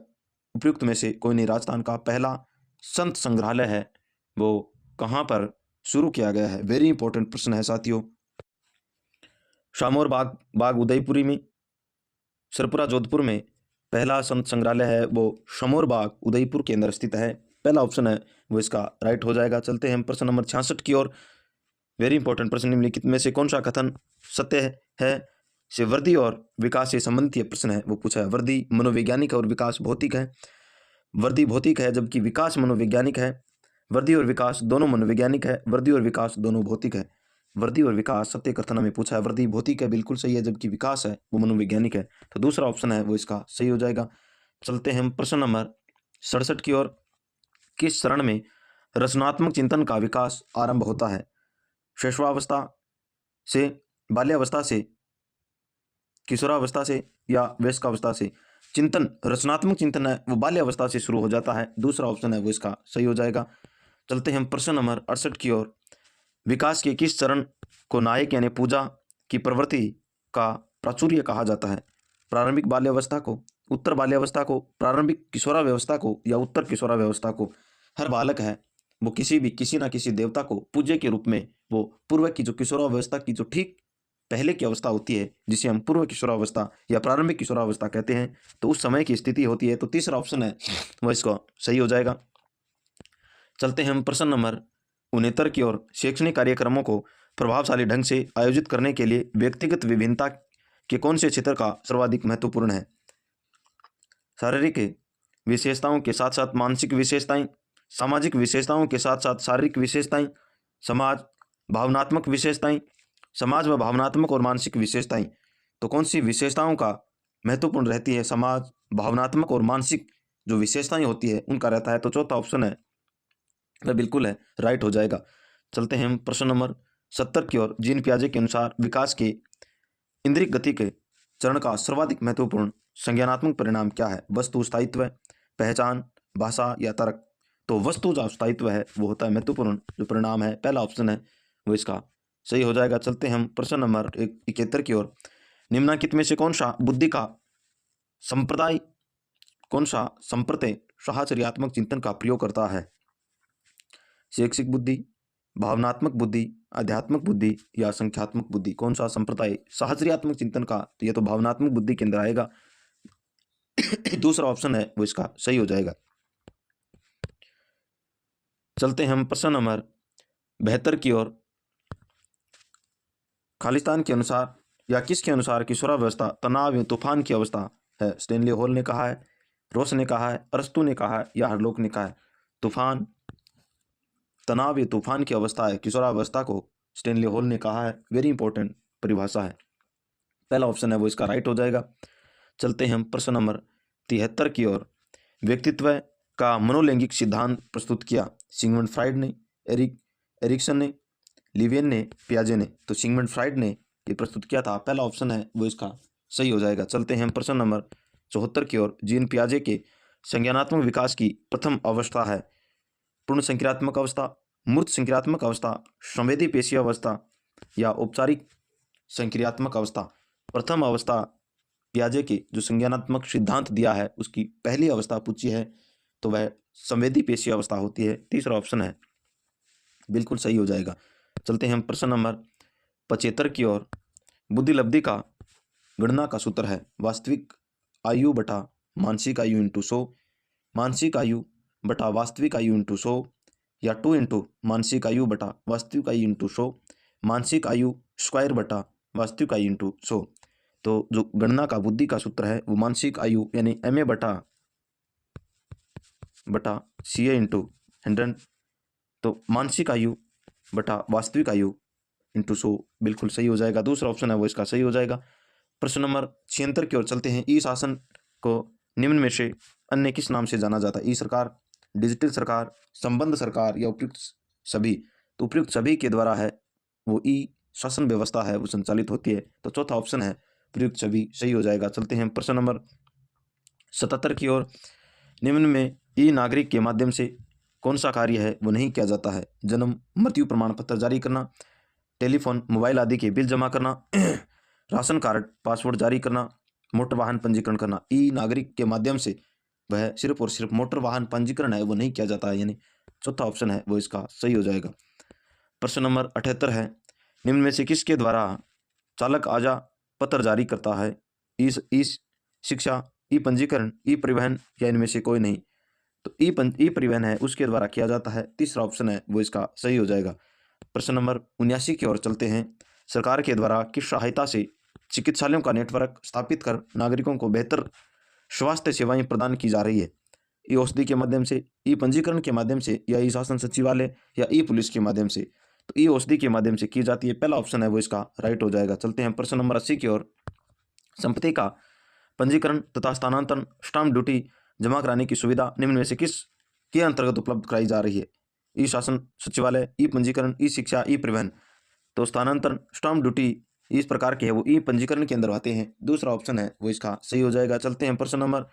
उपयुक्त में से कोई नहीं? राजस्थान का पहला संत संग्रहालय है वो कहाँ पर शुरू किया गया है? वेरी इंपॉर्टेंट प्रश्न है साथियों। शामौर बाग बाग उदयपुरी में, सरपुरा जोधपुर में पहला संत संग्रहालय है वो शामौर बाग उदयपुर के अंदर स्थित है। पहला ऑप्शन है वो इसका राइट हो जाएगा। चलते हैं हम प्रश्न नंबर 66 की ओर। वेरी इंपॉर्टेंट प्रश्न, निम्नलिखित में से कौन सा कथन सत्य है? से वर्दी और विकास से संबंधित ये प्रश्न है वो पूछा है। वर्दी मनोवैज्ञानिक और विकास भौतिक है। वर्दी भौतिक है जबकि विकास मनोवैज्ञानिक है। वर्दी और विकास दोनों मनोवैज्ञानिक है। वर्दी और विकास दोनों भौतिक है। वर्दी और विकास सत्य कथन में पूछा है। वर्दी भौतिक है, बिल्कुल सही है, जबकि विकास है वो मनोवैज्ञानिक है। तो दूसरा ऑप्शन है वो इसका सही हो जाएगा। चलते हैं हम प्रश्न नंबर 67 की ओर। किस चरण में रचनात्मक चिंतन का विकास आरंभ होता है? शैशवावस्था से, बाल्यावस्था से, किशोरावस्था से या वयस्कावस्था से? चिंतन, रचनात्मक चिंतन है वो बाल्यावस्था से शुरू हो जाता है। दूसरा ऑप्शन है वो इसका सही हो जाएगा। चलते हैं हम प्रश्न नंबर 68 की ओर। विकास के किस चरण को नायक यानी पूजा की प्रवृत्ति का प्राचुर्य कहा जाता है? प्रारंभिक बाल्यावस्था को, उत्तर बाल्यावस्था को, प्रारंभिक किशोरावस्था को या उत्तर किशोरावस्था को? हर बालक है वो किसी ना किसी देवता को पूज्य के रूप में, वो पूर्व की जो किशोरावस्था की जो ठीक पहले की अवस्था होती है जिसे हम पूर्व किशोरावस्था या प्रारंभिक किशोरावस्था कहते हैं, तो उस समय की स्थिति होती है। तो तीसरा ऑप्शन है वह इसका सही हो जाएगा। चलते हैं हम प्रश्न नंबर 69 की ओर। शैक्षणिक कार्यक्रमों को प्रभावशाली ढंग से आयोजित करने के लिए व्यक्तिगत विभिन्नता के कौन से क्षेत्र का सर्वाधिक महत्वपूर्ण है? शारीरिक विशेषताओं के साथ साथ मानसिक विशेषताएं, सामाजिक विशेषताओं के साथ साथ शारीरिक विशेषताएं, समाज भावनात्मक विशेषताएं, समाज व भावनात्मक और मानसिक विशेषताएं। तो कौन सी विशेषताओं का महत्वपूर्ण रहती है? समाज, भावनात्मक और मानसिक जो विशेषताएं होती है उनका रहता है। तो चौथा ऑप्शन है वह बिल्कुल है, राइट हो जाएगा। चलते हैं हम प्रश्न नंबर 70 की ओर। जीन पियाजे के अनुसार विकास के इंद्रिय गति के चरण का सर्वाधिक महत्वपूर्ण संज्ञानात्मक परिणाम क्या है? वस्तु स्थायित्व, पहचान, भाषा या तर्क? तो वस्तु जो स्थायित्व है वो होता है महत्वपूर्ण जो परिणाम है। पहला ऑप्शन है वो इसका सही हो जाएगा। चलते हैं हम प्रश्न नंबर 71 की ओर। निम्नलिखित में से कौन सा बुद्धि का संप्रदाय, कौन सा संप्रदाय साहचर्यात्मक चिंतन का प्रयोग करता है? शैक्षिक बुद्धि, भावनात्मक बुद्धि, आध्यात्मिक बुद्धि या संख्यात्मक बुद्धि? कौन सा संप्रदाय साहचर्यात्मक चिंतन का? तो यह तो भावनात्मक बुद्धि के अंदर आएगा। दूसरा ऑप्शन है वो इसका सही हो जाएगा। चलते हैं हम प्रश्न नंबर 72 की ओर। खालिस्तान के अनुसार या किसके अनुसार किशोरावस्था तनाव या तूफान की अवस्था है? स्टेनली हॉल ने कहा है, रोस ने कहा है, अरस्तू ने कहा है या हरलोक ने कहा है? तूफान, तनाव या तूफान की अवस्था है किशोरावस्था को, स्टेनली हॉल ने कहा है। वेरी इंपॉर्टेंट परिभाषा है। पहला ऑप्शन है वो इसका राइट हो जाएगा। चलते हैं हम प्रश्न नंबर 73 की ओर। व्यक्तित्व का मनोलैंगिक सिद्धांत प्रस्तुत किया? सिगमंड फ्राइड ने, एरिक्सन ने, लिवियन ने, पियाजे ने? तो सिगमंड फ्राइड ने ये प्रस्तुत किया था। पहला ऑप्शन है वो इसका सही हो जाएगा। चलते हैं हम प्रश्न नंबर 74 की ओर। जीन पियाजे के संज्ञानात्मक विकास की प्रथम अवस्था है? पूर्ण संक्रियात्मक अवस्था, मूर्त संक्रियात्मक अवस्था, संवेदी पेशीय अवस्था या औपचारिक संक्रियात्मक अवस्था? प्रथम अवस्था पियाजे के जो संज्ञानात्मक सिद्धांत दिया है उसकी पहली अवस्था पूछी है तो वह संवेदी पेशीय अवस्था होती है। तीसरा ऑप्शन है बिल्कुल सही हो जाएगा। चलते हैं हम प्रश्न नंबर 75 की ओर। बुद्धिलब्धि का गणना का सूत्र है? वास्तविक आयु बटा मानसिक आयु इंटू 100, मानसिक आयु बटा वास्तविक आयु इंटू 100 या 2 इंटू मानसिक आयु बटा वास्तविक आयु इंटू 100, मानसिक आयु स्क्वायर बटा वास्तविक आयु इंटू 100? तो जो गणना का बुद्धि का सूत्र है वो मानसिक आयु यानी MA बटा CA इंटू 100। तो मानसिक आयु बटा वास्तविक आयु इंटू 100 बिल्कुल सही हो जाएगा। दूसरा ऑप्शन है वो इसका सही हो जाएगा। प्रश्न नंबर 76 की ओर चलते हैं। ई शासन को निम्न में से अन्य किस नाम से जाना जाता है? ई सरकार, डिजिटल सरकार, संबंध सरकार या उपयुक्त सभी? तो उपयुक्त सभी के द्वारा है वो ई शासन व्यवस्था है वो संचालित होती है। तो चौथा ऑप्शन है उपयुक्त सभी सही हो जाएगा। चलते हैं प्रश्न नंबर 77 की ओर। निम्न में ई नागरिक के माध्यम से कौन सा कार्य है वो नहीं किया जाता है? जन्म मृत्यु प्रमाण पत्र जारी करना, टेलीफोन मोबाइल आदि के बिल जमा करना, राशन कार्ड पासपोर्ट जारी करना, मोटर वाहन पंजीकरण करना? ई नागरिक के माध्यम से वह सिर्फ और सिर्फ मोटर वाहन पंजीकरण है वो नहीं किया जाता है, यानी चौथा ऑप्शन है वो इसका सही हो जाएगा। प्रश्न नंबर 78 है। निम्न में से किसके द्वारा चालक आजा पत्र जारी करता है। ई शिक्षा, ई पंजीकरण, ई परिवहन या इनमें से कोई नहीं। तो ई परिवहन है उसके द्वारा किया जाता है। तीसरा ऑप्शन है वो इसका सही हो जाएगा। प्रश्न नंबर 79 की ओर चलते हैं। सरकार के द्वारा किस सहायता से चिकित्सालयों का नेटवर्क स्थापित कर नागरिकों को बेहतर स्वास्थ्य सेवाएं प्रदान की जा रही है? ई औषधि के माध्यम से, ई पंजीकरण के माध्यम से, या ई शासन सचिवालय, या ई पुलिस के माध्यम से? तो ई औषधि के माध्यम से की जाती है। पहला ऑप्शन है वो इसका राइट हो जाएगा। चलते हैं प्रश्न नंबर 80 की ओर। संपत्ति का पंजीकरण तथा स्थानांतरण, स्टाम्प ड्यूटी जमा कराने की सुविधा निम्न में से किस के अंतर्गत उपलब्ध कराई जा रही है? ई शासन सचिवालय, ई पंजीकरण, ई शिक्षा, ई परिवहन? तो स्थानांतरण, स्टाम्प ड्यूटी इस प्रकार के है वो ई पंजीकरण के अंदर आते हैं। दूसरा ऑप्शन है वो इसका सही हो जाएगा। चलते हैं प्रश्न नंबर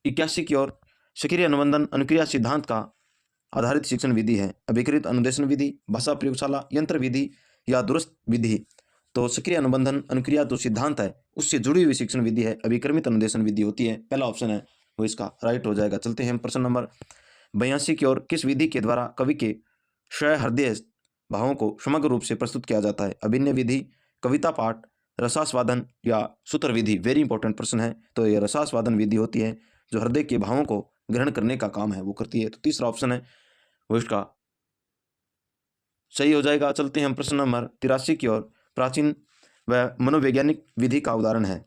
81 की ओर। सक्रिय अनुबंधन अनुक्रिया सिद्धांत का आधारित शिक्षण विधि है अभिकृत अनुदेशन विधि, भाषा प्रयोगशाला, यंत्र विधि या दूरस्थ विधि? तो सक्रिय अनुबंधन अनुक्रिया जो सिद्धांत है उससे जुड़ी हुई शिक्षण विधि है अभिक्रमित अनुदेशन विधि होती है। पहला ऑप्शन है वो इसका राइट हो जाएगा। चलते हैं प्रश्न नंबर 82 की ओर। किस विधि के द्वारा कवि के सहृदय भावों को समग्र रूप से प्रस्तुत किया जाता है? अभिनय विधि, कविता पाठ, रसास्वादन या सूत्र विधि? वेरी इंपॉर्टेंट प्रश्न है। तो ये रसास्वादन विधि होती है जो हृदय के भावों को ग्रहण करने का काम है वो करती है। तो तीसरा ऑप्शन है वो इसका सही हो जाएगा। चलते हैं हम प्रश्न नंबर 83 की ओर। प्राचीन व मनोवैज्ञानिक विधि का उदाहरण है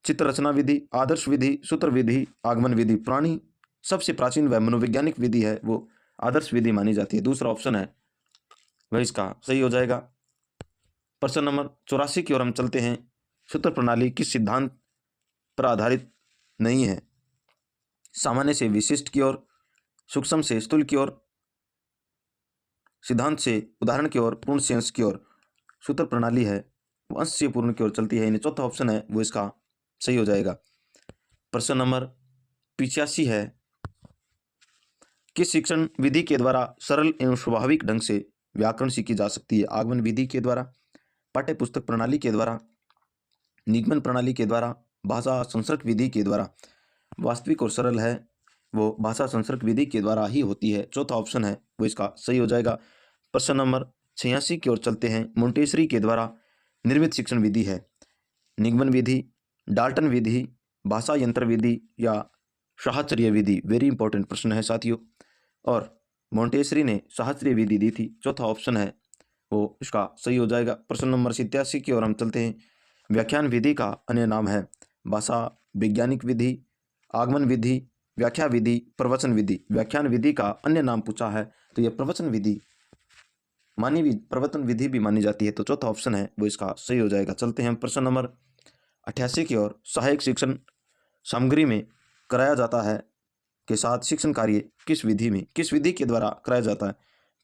चित्र रचना विधि, आदर्श विधि, सूत्र विधि, आगमन विधि? पुरानी सबसे प्राचीन व मनोवैज्ञानिक विधि है वो आदर्श विधि मानी जाती है। दूसरा ऑप्शन है वह इसका सही हो जाएगा। प्रश्न नंबर 84 की ओर हम चलते हैं। सूत्र प्रणाली किस सिद्धांत पर आधारित नहीं है? सामान्य से विशिष्ट की ओर, सूक्ष्म से स्थूल की ओर, सिद्धांत से उदाहरण की ओर, पूर्ण से अंश की ओर? सूत्र प्रणाली है वो अंश से पूर्ण की ओर चलती है। चौथा ऑप्शन है वो इसका सही हो जाएगा। प्रश्न नंबर 85 है। किस शिक्षण विधि के द्वारा सरल एवं स्वाभाविक ढंग से व्याकरण सीखी जा सकती है? आगमन विधि के द्वारा, पाठ्य पुस्तक प्रणाली के द्वारा, निगमन प्रणाली के द्वारा, भाषा संसर्ग विधि के द्वारा? वास्तविक और सरल है वो भाषा संसर्ग विधि के द्वारा ही होती है। चौथा ऑप्शन है वो इसका सही हो जाएगा। प्रश्न नंबर 86 की ओर चलते हैं। मोंटेसरी के द्वारा निर्मित शिक्षण विधि है निगमन विधि, डाल्टन विधि, भाषा यंत्र विधि या शास्त्रीय विधि? वेरी इंपॉर्टेंट प्रश्न है साथियों। और मोंटेसरी ने शास्त्रीय विधि दी थी। चौथा ऑप्शन है वो इसका सही हो जाएगा। प्रश्न नंबर 87 की ओर हम चलते हैं। व्याख्यान विधि का अन्य नाम है भाषा वैज्ञानिक विधि, आगमन विधि, व्याख्या विधि, प्रवचन विधि? व्याख्यान विधि का अन्य नाम पूछा है तो यह प्रवचन विधि प्रवचन विधि भी मानी जाती है। तो चौथा ऑप्शन है वो इसका सही हो जाएगा। चलते हैं प्रश्न नंबर 88 की ओर। सहायक शिक्षण सामग्री में कराया जाता है के साथ शिक्षण कार्य किस विधि के द्वारा कराया जाता है?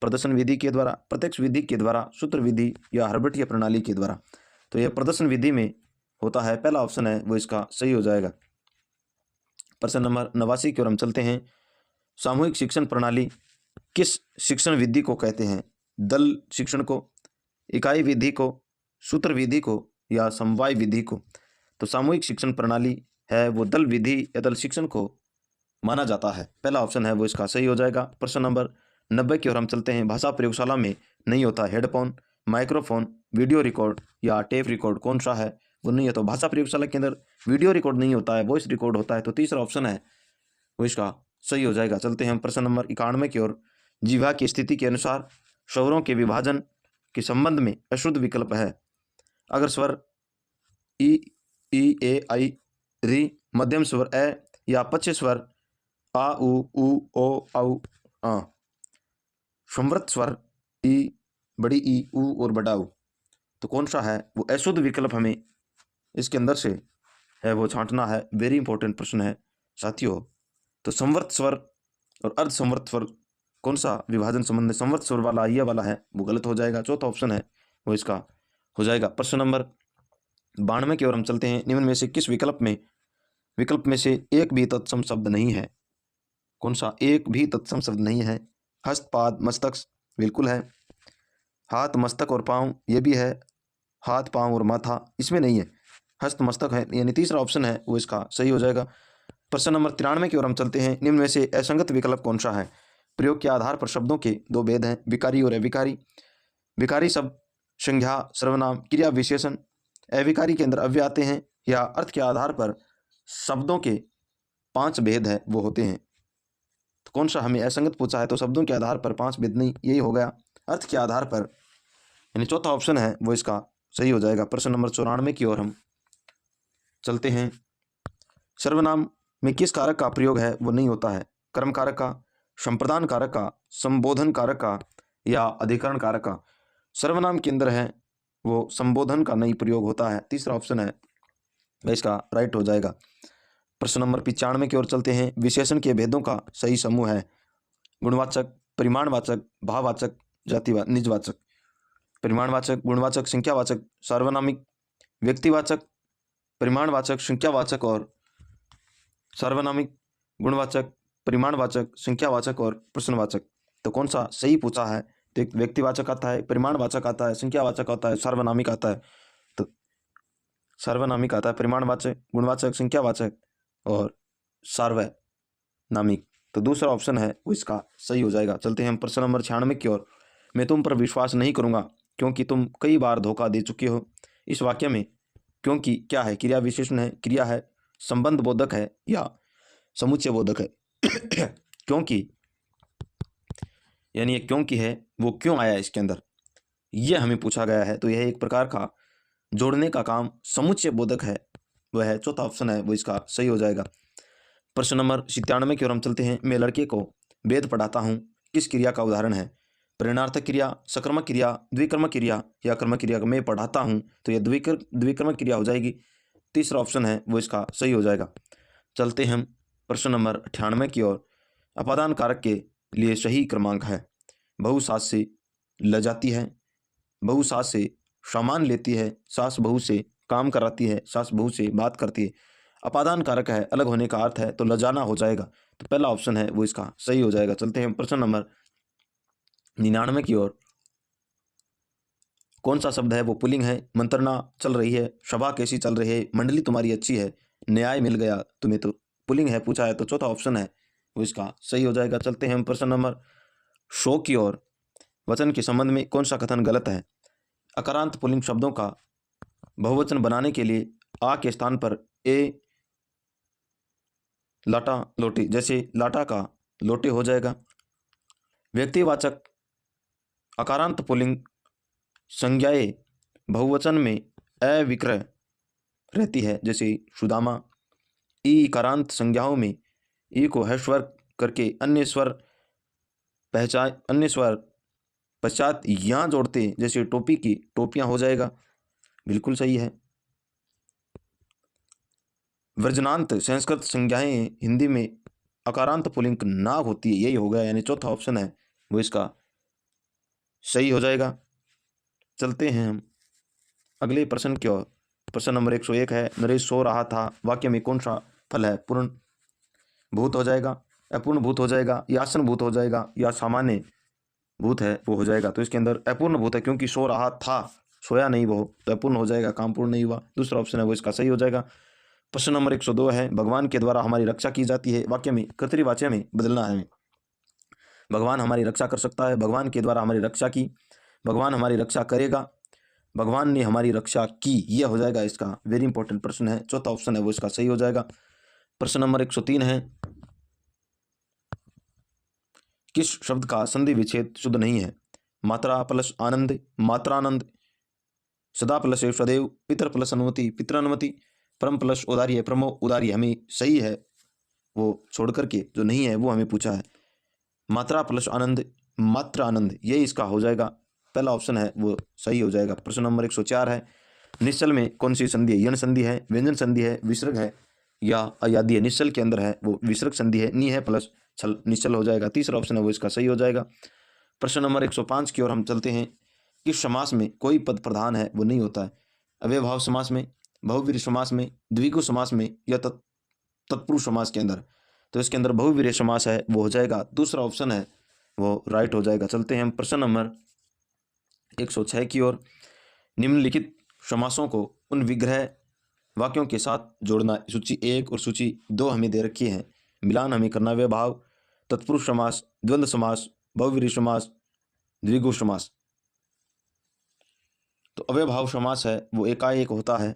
प्रदर्शन विधि के द्वारा, प्रत्यक्ष विधि के द्वारा, सूत्र विधि या हर्बटिया प्रणाली के द्वारा? तो यह प्रदर्शन विधि में होता है। पहला ऑप्शन है वो इसका सही हो जाएगा। प्रश्न नंबर 89 की ओर हम चलते हैं। सामूहिक शिक्षण प्रणाली किस शिक्षण विधि को कहते हैं? दल शिक्षण को, इकाई विधि को, सूत्र विधि को या समवाय विधि को? तो सामूहिक शिक्षण प्रणाली है वो दल विधि या दल शिक्षण को माना जाता है। पहला ऑप्शन है वो इसका सही हो जाएगा। प्रश्न नंबर 90 की ओर हम चलते हैं। भाषा प्रयोगशाला में नहीं होता हेडफोन, माइक्रोफोन, वीडियो रिकॉर्ड या टेप रिकॉर्ड? कौन सा है वो नहीं है? तो भाषा प्रयोगशाला के अंदर वीडियो रिकॉर्ड नहीं होता है, वॉइस रिकॉर्ड होता है। तो तीसरा ऑप्शन है वो इसका सही हो जाएगा। चलते हैं हम प्रश्न नंबर 91 की ओर। जीवा की स्थिति के अनुसार स्वरों के विभाजन के संबंध में अशुद्ध विकल्प है अगर स्वर ई, ए, आई, री, मध्यम स्वर ए या पक्ष स्वर आ, उ, ओ, औ, संवृत स्वर ई, बड़ी ई, उ और बड़ा उ? तो कौन सा है वो अशुद्ध विकल्प हमें इसके अंदर से है वो छांटना है। वेरी इंपॉर्टेंट प्रश्न है साथियों। तो संवृत स्वर और अर्ध संवृत स्वर कौन सा विभाजन संबंध? संवृत स्वर वाला ये वाला है वो गलत हो जाएगा। चौथा ऑप्शन है वो इसका हो जाएगा। प्रश्न नंबर 92 की ओर हम चलते हैं। निम्न में से किस विकल्प में से एक भी तत्सम शब्द नहीं है? कौन सा एक भी तत्सम शब्द नहीं है? हस्त, पाद, मस्तक बिल्कुल है। हाथ, मस्तक और पाँव ये भी है। हाथ, पाँव और माथा इसमें नहीं है, हस्त मस्तक है, यानी तीसरा ऑप्शन है वो इसका सही हो जाएगा। प्रश्न नंबर 93 की ओर हम चलते हैं। निम्न में से असंगत विकल्प कौन सा है? प्रयोग के आधार पर शब्दों के दो भेद हैं, विकारी और अविकारी। विकारी शब्द संज्ञा, सर्वनाम, क्रिया विशेषण, अविकारी के अंदर अव्यय आते हैं या अर्थ के आधार पर शब्दों के 5 भेद है वो होते हैं। तो कौन सा हमें असंगत पूछा है, तो शब्दों के आधार पर 5 भेद नहीं, यही हो गया अर्थ के आधार पर, यानी चौथा ऑप्शन है वो इसका सही हो जाएगा। प्रश्न नंबर 94 की ओर हम चलते हैं। सर्वनाम में किस कारक का प्रयोग है वो नहीं होता है, कर्म कारक का, संप्रदान कारक का, संबोधन कारक का या अधिकरण कारक का। सर्वनाम के अंदर है वो संबोधन का नहीं प्रयोग होता है, तीसरा ऑप्शन है वह इसका राइट हो जाएगा। प्रश्न नंबर 95 की ओर चलते हैं। विशेषण के भेदों का सही समूह है गुणवाचक, परिमाणवाचक, भाववाचक, जातिवाचक, निजवाचक। परिमाणवाचक, गुणवाचक, संख्यावाचक, सार्वनामिक, व्यक्तिवाचक, परिमाणवाचक, संख्यावाचक और सार्वनामिक, गुणवाचक, परिमाणवाचक, संख्यावाचक और प्रश्नवाचक। तो कौन सा सही पूछा है, तो एक व्यक्तिवाचक आता है, परिमाणवाचक आता है, संख्यावाचक आता है, सार्वनामिक आता है। तो सार्वनामिक आता है, परिमाणवाचक, गुणवाचक, संख्यावाचक और सार्वनामिक। तो दूसरा ऑप्शन है वो इसका सही हो जाएगा। चलते हैं हम प्रश्न नंबर 96 की ओर। मैं तुम पर विश्वास नहीं करूंगा क्योंकि तुम कई बार धोखा दे चुके हो। इस वाक्य में क्योंकि क्या है, क्रिया विशेषण है, क्रिया है, संबंध बोधक है या समुच्चय बोधक है। क्योंकि यानी ये क्योंकि है वो क्यों आया इसके अंदर, यह हमें पूछा गया है। तो यह एक प्रकार का जोड़ने का काम समुच्चय बोधक है, वह है चौथा ऑप्शन है वो इसका सही हो जाएगा। प्रश्न नंबर 97 की ओर हम चलते हैं। मैं लड़के को वेद पढ़ाता हूँ किस क्रिया का उदाहरण है, प्रेरणार्थक क्रिया, सकर्मक क्रिया, द्विकर्मक क्रिया या कर्मक क्रिया। मैं पढ़ाता हूँ तो यह द्विकर्मक क्रिया हो जाएगी, तीसरा ऑप्शन है वो इसका सही हो जाएगा। चलते हैं हम प्रश्न नंबर 98 की ओर। अपादान कारक के लिए सही क्रमांक है बहुसात से ल जाती है, बहुसात से सामान लेती है, सास बहू से काम कराती है, सास बहू से बात करती है। अपादान कारक है, अलग होने का अर्थ है, तो लजाना हो जाएगा। तो पहला ऑप्शन है वो इसका सही हो जाएगा। चलते हैं प्रश्न नंबर 99 की ओर। कौन सा शब्द है वो पुल्लिंग है, मंत्रणा चल रही है, सभा कैसी चल रही है, मंडली तुम्हारी अच्छी है, न्याय मिल गया तुम्हें। तो पुल्लिंग है पूछा है, तो चौथा ऑप्शन है वो इसका सही हो जाएगा। चलते हैं हम प्रश्न नंबर 100 की ओर। वचन के संबंध में कौन सा कथन गलत है, अकारांत पुल्लिंग शब्दों का बहुवचन बनाने के लिए आ के स्थान पर ए लाटा लोटे, जैसे लाटा का लोटे हो जाएगा। व्यक्तिवाचक अकारांत पुल्लिंग संज्ञाएं बहुवचन में अविक्रय रहती है, जैसे सुदामा। ई इकारांत संज्ञाओं में ई को है स्वर करके अन्य स्वर पश्चात यहाँ जोड़ते, जैसे टोपी की टोपियाँ हो जाएगा, बिल्कुल सही है। वर्जनांत संस्कृत संज्ञाएं हिंदी में अकारांत पुल्लिंग ना होती है, यही होगा, यानी चौथा ऑप्शन है वो इसका सही हो जाएगा। चलते हैं हम अगले प्रश्न की ओर। प्रश्न नंबर 101 है। नरेश सो रहा था, वाक्य में कौन सा फल है, पूर्ण भूत हो जाएगा, अपूर्ण भूत हो जाएगा, या आसन भूत हो जाएगा या सामान्य भूत है वो हो जाएगा। तो इसके अंदर अपूर्ण भूत है, क्योंकि सो रहा था, सोया नहीं वो, तो अपूर्ण हो जाएगा, काम पूर्ण नहीं हुआ, दूसरा ऑप्शन है वो इसका सही हो जाएगा। प्रश्न नंबर 102 है। भगवान के द्वारा हमारी रक्षा की जाती है, वाक्य में कर्तृवाच्य में बदलना है। भगवान हमारी रक्षा कर सकता है, भगवान के द्वारा हमारी रक्षा की, भगवान हमारी रक्षा करेगा, भगवान ने हमारी रक्षा की, यह हो जाएगा इसका वेरी इंपॉर्टेंट प्रश्न है, चौथा ऑप्शन है वो इसका सही हो जाएगा। प्रश्न नंबर 103 है। किस शब्द का संधि विच्छेद शुद्ध नहीं है, मात्रा प्लस आनंद, मात्रानंद, सदा प्लस सदैव, पितर प्लस अनुमति, पितरानुमति, परम प्लस उदार्य, प्रमो उदार्य। हमें सही है वो छोड़ करके जो नहीं है वो हमें पूछा है। मात्रा प्लस आनंद, मात्र आनंद, ये इसका हो जाएगा, पहला ऑप्शन है वो सही हो जाएगा। प्रश्न नंबर 104 है। निश्चल में कौन सी संधि है, यण संधि है, व्यंजन संधि है, विसर्ग है या अयादी है। निश्चल के अंदर है वो विसर्ग संधि है, नी है प्लस छल, निश्चल हो जाएगा, तीसरा ऑप्शन है वो इसका सही हो जाएगा। प्रश्न नंबर 105 की ओर हम चलते हैं। किस समास में कोई पद प्रधान है वो नहीं होता है, अव्ययभाव समास में, बहुवीर्य समास में, द्विगु समास में या तत्पुरुष समास के अंदर। तो इसके अंदर बहुवीर्य समास है वो हो जाएगा, दूसरा ऑप्शन है वो राइट हो जाएगा। चलते हैं हम प्रश्न नंबर 106 की ओर। निम्नलिखित समासों को उन विग्रह वाक्यों के साथ जोड़ना। सूची 1 और सूची 2 हमें दे रखी है, मिलान हमें करना। व्यभाव, तत्पुरुष समास, द्वंद्व समास, बहुवीर्य समास, द्विगु समास। तो अव्ययभाव समास है वो एकाएक होता है,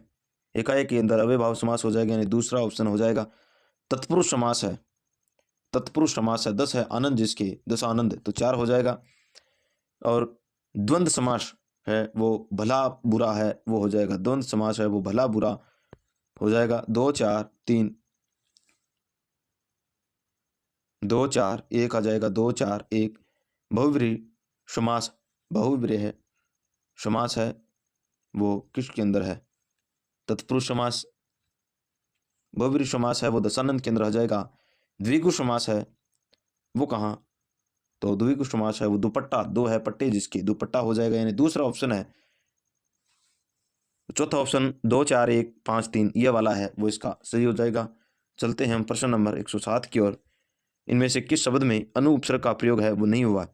एकाएक के अंदर अव्ययभाव समास हो जाएगा, यानी दूसरा ऑप्शन हो जाएगा। तत्पुरुष समास है, तत्पुरुष समास है, 10 है आनंद जिसके, 10 आनंद, तो 4 हो जाएगा। और द्वंद्व समास है वो भला बुरा है, वो हो जाएगा, द्वंद्व समास है वो भला बुरा हो जाएगा। 2 4 3 2 4 1 आ जाएगा, 2 4 1। बहुव्रीहि समास, बहुव्रीहि समास है वो किसके अंदर है, तत्पुरुष समास। बहुव्रीहि समास है वो दशानंद के अंदर आ जाएगा। द्विगु समास है वो कहाँ, तो द्विगु समास है वो दुपट्टा, दो है पट्टे जिसके, दुपट्टा हो जाएगा, यानी दूसरा ऑप्शन है। चौथा ऑप्शन 2 4 1 5 3 ये वाला है वो इसका सही हो जाएगा। चलते हैं हम प्रश्न नंबर 107 की ओर। इनमें से किस शब्द में अनु उपसर्ग का प्रयोग है वो नहीं हुआ।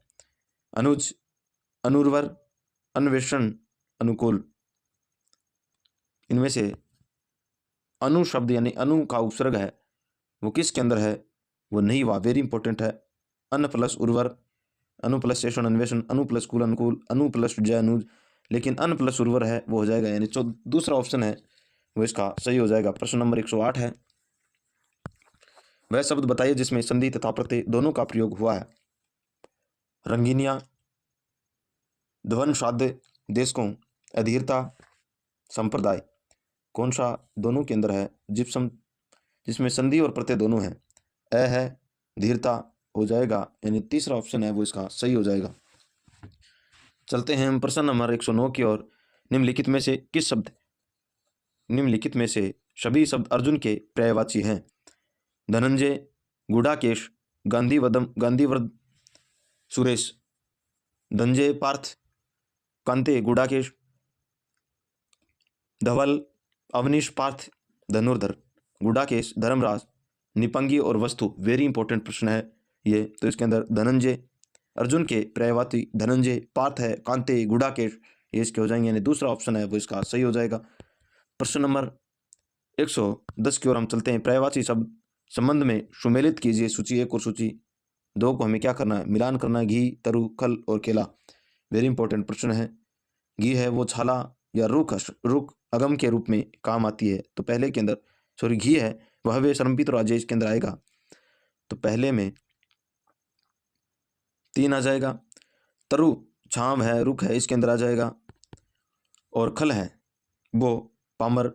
अनुज, अनुर्वर, अन्वेषण, अनुकूल। इनमें से अनु शब्द यानी अनु का उपसर्ग है वो किसके अंदर है, वो नहीं हुआ, वेरी इंपॉर्टेंट है। अन प्लस उर्वर, अनु प्लस शेषण अन्वेषण, अनु प्लस कुल अनुकूल, अनु प्लस जय अनुज, लेकिन अन प्लस उर्वर है वो हो जाएगा, यानी दूसरा ऑप्शन है वो इसका सही हो जाएगा। प्रश्न नंबर 108 है, वह शब्द बताइए जिसमें संधि तथा प्रत्यय दोनों का प्रयोग हुआ है। रंगीनिया, ध्वन साध्य, देशकों, अधीरता, संप्रदाय। कौन सा दोनों के अंदर है, जिप्सम जिसमें संधि और प्रत्यय दोनों हैं। अ है, धीरता हो जाएगा, यानी तीसरा ऑप्शन है वो इसका सही हो जाएगा। चलते हैं हम प्रश्न नंबर 109 की ओर। निम्नलिखित में से किस शब्द, निम्नलिखित में से सभी शब्द अर्जुन के पर्यायवाची हैं। धनंजय, गुडाकेश, गांधीवृद, सुरेश। धनंजय पार्थ, कांते गुडाकेश, धवल अवनीश पार्थ धनुर्धर, गुडाकेश धर्मराज, निपंगी और वस्तु। वेरी इंपॉर्टेंट प्रश्न है ये। तो इसके अंदर धनंजय अर्जुन के पर्यायवाची, धनंजय पार्थ है, कांते गुडाकेश ये इसके हो जाएंगे, यानी दूसरा ऑप्शन है वो इसका सही हो जाएगा। प्रश्न नंबर 110 की ओर हम चलते हैं। पर्यायवाची शब्द संबंध में सुमेलित कीजिए सूची 1 और सूची 2 को हमें क्या करना है, मिलान करना है। घी, तरु, खल और केला। वेरी इंपॉर्टेंट प्रश्न है। घी है वो छाला या रुख अगम के रूप में काम आती है, तो पहले के अंदर सॉरी घी है वह वे श्रमपित राज्य इसके अंदर आएगा, तो पहले में 3 आ जाएगा। तरु छांव है, रुख है इसके अंदर आ जाएगा, और खल है वो पामर,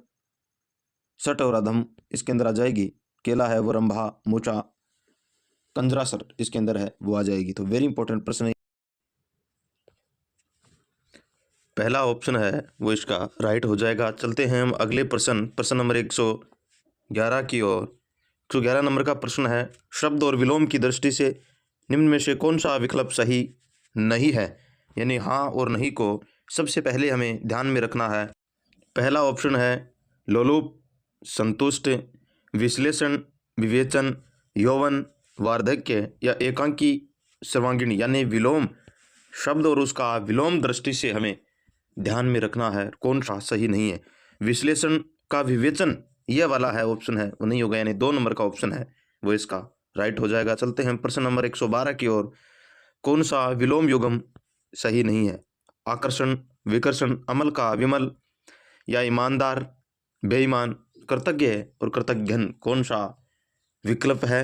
सट और अधम इसके अंदर आ जाएगी। केला है वो रंभा, मोचा, कंजरासर इसके अंदर है वो आ जाएगी। तो वेरी इंपॉर्टेंट प्रश्न है, पहला ऑप्शन है वो इसका राइट हो जाएगा। चलते हैं हम अगले प्रश्न, प्रश्न नंबर 111 की ओर। 111 नंबर का प्रश्न है, शब्द और विलोम की दृष्टि से निम्न में से कौन सा विकल्प सही नहीं है, यानी हाँ और नहीं को सबसे पहले हमें ध्यान में रखना है। पहला ऑप्शन है लोलुप, संतुष्ट, विश्लेषण, विवेचन, यौवन, वार्धक्य या एकांकी सर्वांगिणी, यानी विलोम शब्द और उसका विलोम दृष्टि से हमें ध्यान में रखना है कौन सा सही नहीं है। विश्लेषण का विवेचन यह वाला है ऑप्शन है वो नहीं होगा, यानी 2 नंबर का ऑप्शन है वो इसका राइट हो जाएगा। चलते हैं प्रश्न नंबर 112 की ओर। कौन सा विलोम युगम सही नहीं है। आकर्षण, विकर्षण, अमल का विमल या ईमानदार, बेईमान, कृतज्ञ और कृतज्ञन। कौन सा विकल्प है